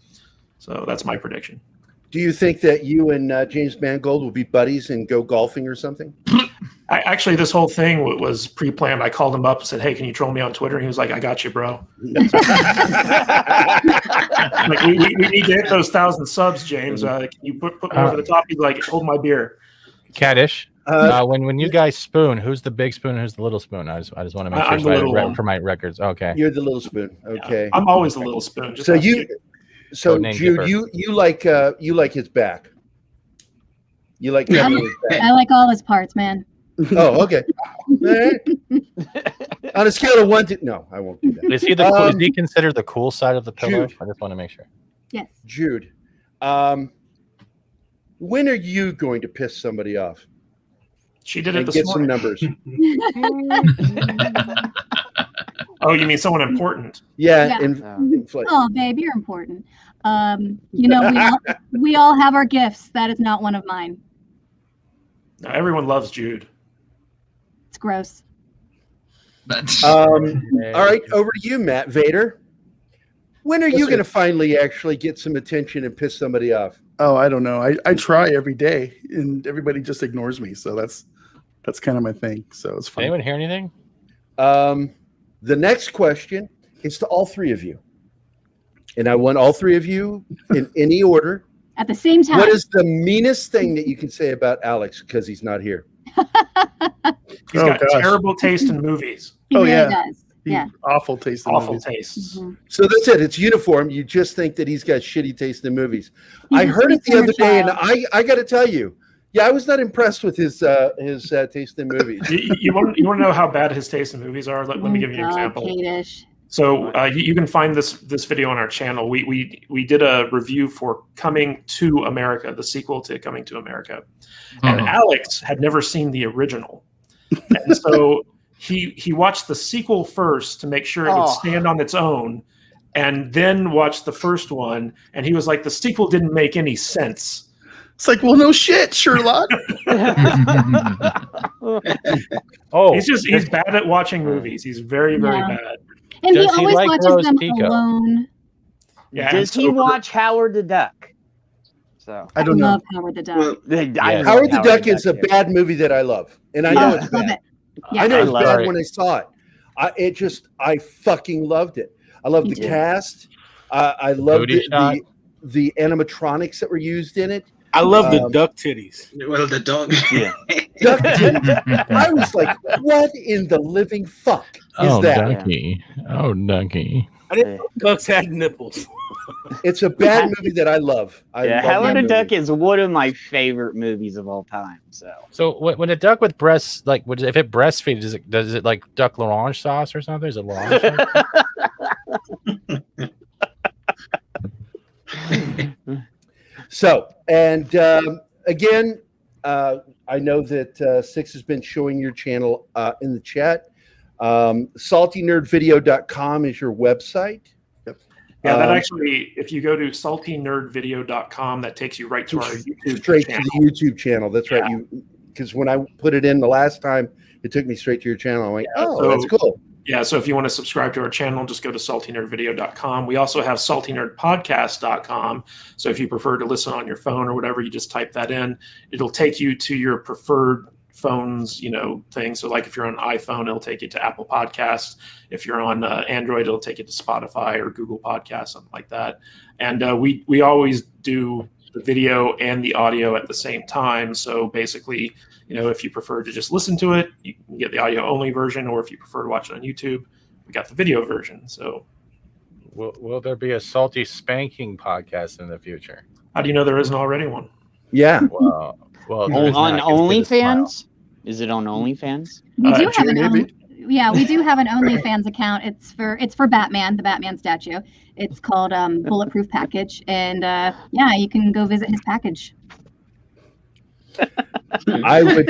So that's my prediction. Do you think that you and James Mangold will be buddies and go golfing or something? Actually, this whole thing was pre-planned. I called him up and said, "Hey, can you troll me on Twitter?" And he was like, "I got you, bro." Like, we need to hit those 1,000 subs, James. Can you put me over the top? He's like, "Hold my beer." Kaddish. When you guys spoon, who's the big spoon? Who's the little spoon? I just want to make I'm sure the little for my records. Okay, you're the little spoon. Okay, yeah, I'm always the little spoon. So Jude, you like his back. You like his back. I like all his parts, man. Oh, okay. On a scale of 1 to no, I won't do that. Is he considered the cool side of the pillow? Jude. I just want to make sure. Yes. Jude, when are you going to piss somebody off? She did it this get morning. some numbers. Oh, you mean someone important? Yeah. Oh, babe, you're important. We all have our gifts. That is not one of mine. No, everyone loves Jude. It's gross. All right, over to you, Matt Vader. When are you going to finally actually get some attention and piss somebody off? Oh, I don't know. I try every day, and everybody just ignores me. So that's kind of my thing. So it's fun. Anyone hear anything? The next question is to all three of you, and I want all three of you in any order at the same time. What is the meanest thing that you can say about Alex because he's not here? He's got terrible taste in movies. He really does. Yeah. Awful taste in awful movies. Taste. Mm-hmm. So that's it. It's uniform. You just think that he's got shitty taste in movies. I heard it the other day, and I got to tell you, I was not impressed with his taste in movies. You want to know how bad his taste in movies are? Let me give you an example. Kaddish. So you can find this video on our channel. We did a review for Coming to America, the sequel to Coming to America, and Alex had never seen the original, and so he watched the sequel first to make sure it would stand on its own, and then watched the first one, and he was like, the sequel didn't make any sense. It's like, well, no shit, Sherlock. He's bad at watching movies. He's very, very bad. And he always watches them alone. Yeah, does he watch Howard the Duck? So I don't know. Love Howard the Duck. Howard the Duck is a bad movie that I love, and I know it's bad. Yeah. I know it's bad when I saw it. I fucking loved it. I loved the cast. I loved the animatronics that were used in it. I love the duck titties. Well, the dog. Yeah. Duck titties. I was like, what in the living fuck is that? Ducky. Oh, Ducky. I didn't know ducks had nipples. It's a bad movie that I love. Howard the Duck is one of my favorite movies of all time. So when a duck with breasts, like, if it breastfeeds, does it like duck l'orange sauce or something? Is it l'orange? So, and again, I know that Six has been showing your channel in the chat. SaltyNerdVideo.com is your website. Yeah, that actually, if you go to saltynerdvideo.com, that takes you right to our YouTube straight channel. to the YouTube channel. That's right. Because when I put it in the last time, it took me straight to your channel. I'm like, that's cool. Yeah, so if you want to subscribe to our channel, just go to saltynerdvideo.com. We also have saltynerdpodcast.com. So if you prefer to listen on your phone or whatever, you just type that in. It'll take you to your preferred phones, thing. So like if you're on iPhone, it'll take you to Apple Podcasts. If you're on Android, it'll take you to Spotify or Google Podcasts, something like that. And we always do the video and the audio at the same time. So basically, if you prefer to just listen to it, you can get the audio only version, or if you prefer to watch it on YouTube, we got the video version. So will there be a Salty Spanking podcast in the future? How do you know there isn't already one? Yeah. Well, on OnlyFans? Is it on OnlyFans? We do have we do have an OnlyFans account. It's for Batman, the Batman statue. It's called Bulletproof Package, and you can go visit his package. I would.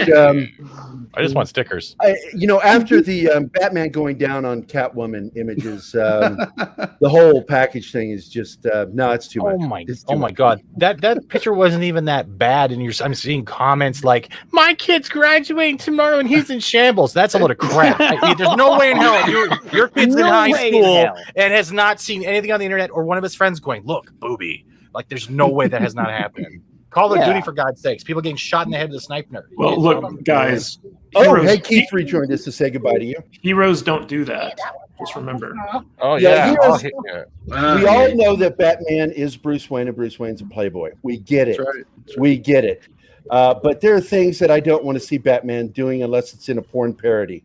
I just want stickers. After the Batman going down on Catwoman images, the whole package thing is just no, it's too much. Oh my God, that picture wasn't even that bad, and I'm seeing comments like, "My kid's graduating tomorrow, and he's in shambles." That's a load of crap. There's no way in hell your kid's in high school and has not seen anything on the internet, or one of his friends going, "Look, booby." Like, there's no way that has not happened. Call of Duty, for God's sakes. People getting shot in the head with a sniper. Well, look, guys. Hey, Keith rejoined us to say goodbye to you. Heroes don't do that. Just remember. Oh, yeah. We all know that Batman is Bruce Wayne and Bruce Wayne's a playboy. We get it. That's right. We get it. But there are things that I don't want to see Batman doing unless it's in a porn parody.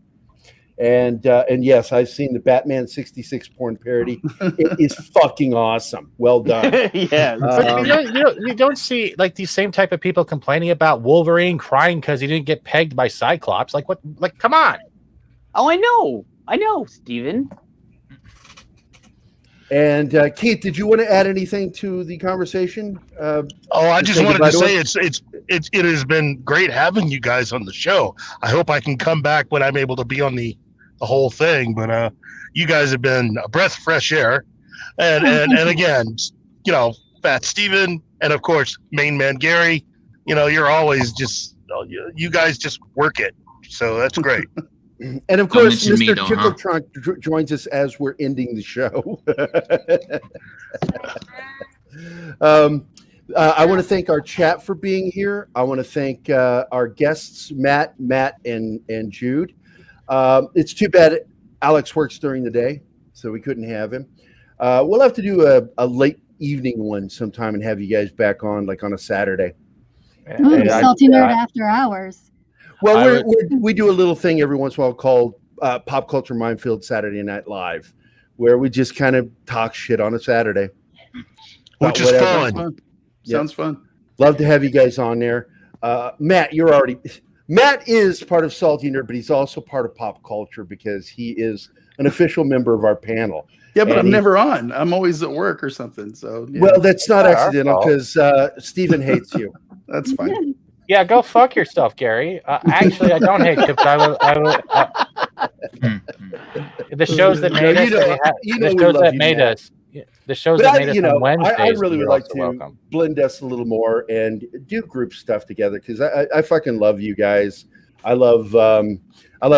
And yes, I've seen the Batman 66 porn parody. It is fucking awesome. Well done. You don't see like these same type of people complaining about Wolverine crying because he didn't get pegged by Cyclops. Like what? Like, come on. Oh, I know, Steven. And Keith, did you want to add anything to the conversation? I just wanted to say it has been great having you guys on the show. I hope I can come back when I'm able to be on the whole thing. But you guys have been a breath of fresh air, and again, Fat Steven, and of course, Main Man Gary. You're always just you guys just work it, so that's great. And of course, Mr. Chicklotron joins us as we're ending the show. I want to thank our chat for being here. I want to thank our guests, Matt, and Jude. It's too bad Alex works during the day, so we couldn't have him. We'll have to do a late evening one sometime and have you guys back on, like on a Saturday. Salty Nerd After Hours. Well, we do a little thing every once in a while called Pop Culture Minefield Saturday Night Live, where we just kind of talk shit on a Saturday. Which is fun. Sounds fun. Love to have you guys on there. Matt is part of Salty Nerd, but he's also part of Pop Culture because he is an official member of our panel. Yeah, but I'm never on. I'm always at work or something. So well, that's not accidental because Steven hates you. That's fine. Yeah, go fuck yourself, Gary. Actually, I don't hate you, but I will. The shows that made us. The shows that made us on Wednesdays. I really would like to blend us a little more and do group stuff together because I fucking love you guys. I love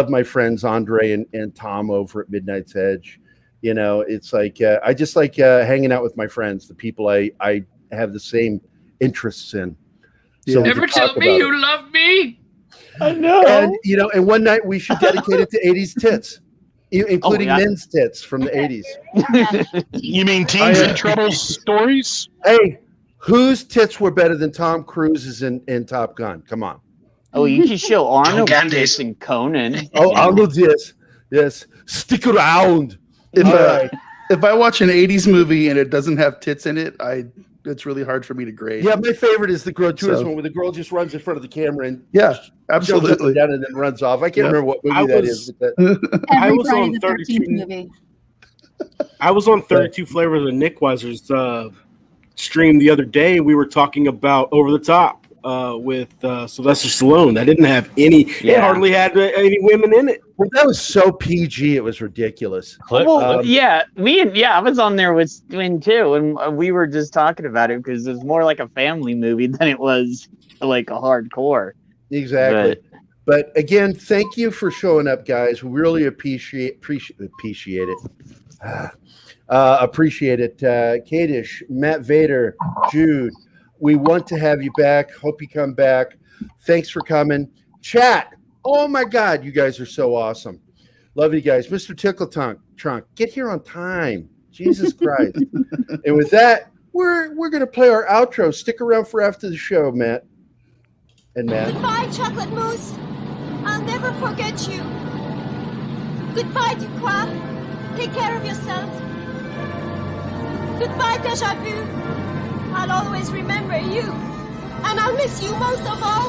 my friends Andre and Tom over at Midnight's Edge. It's like I just like hanging out with my friends, the people I have the same interests in. So never tell me you love me. I know. And and one night we should dedicate it to 80s tits, including men's tits from the 80s. You mean Teens in Trouble stories? Hey, whose tits were better than Tom Cruise's in Top Gun? Come on. Oh, you can show Arnold tits in Conan. Oh, Arnold, yes. Stick around. If I watch an 80s movie and it doesn't have tits in it, it's really hard for me to grade. Yeah, my favorite is the gratuitous one where the girl just runs in front of the camera and absolutely down and then runs off. I can't remember what movie that is. I was on 32. I was on 32 Flavors of Nick Weiser's stream the other day, we were talking about Over the Top with Sylvester Stallone. That didn't have any. It hardly had any women in it. Well, that was so PG. It was ridiculous. Well, I was on there with Twin too, and we were just talking about it because it's more like a family movie than it was like a hardcore. Exactly. But again, thank you for showing up, guys. We really appreciate it. Appreciate it. Kaddish, Matt Vader, Jude, we want to have you back. Hope you come back. Thanks for coming. Chat. Oh my God, you guys are so awesome. Love you guys. Mr. Tickle Trunk, get here on time. Jesus Christ. And with that, we're gonna play our outro. Stick around for after the show, Matt. And Matt. Goodbye, Chocolate Mousse. I'll never forget you. Goodbye, Ducroix. Take care of yourself. Goodbye, Deja Vu. I'll always remember you. And I'll miss you most of all.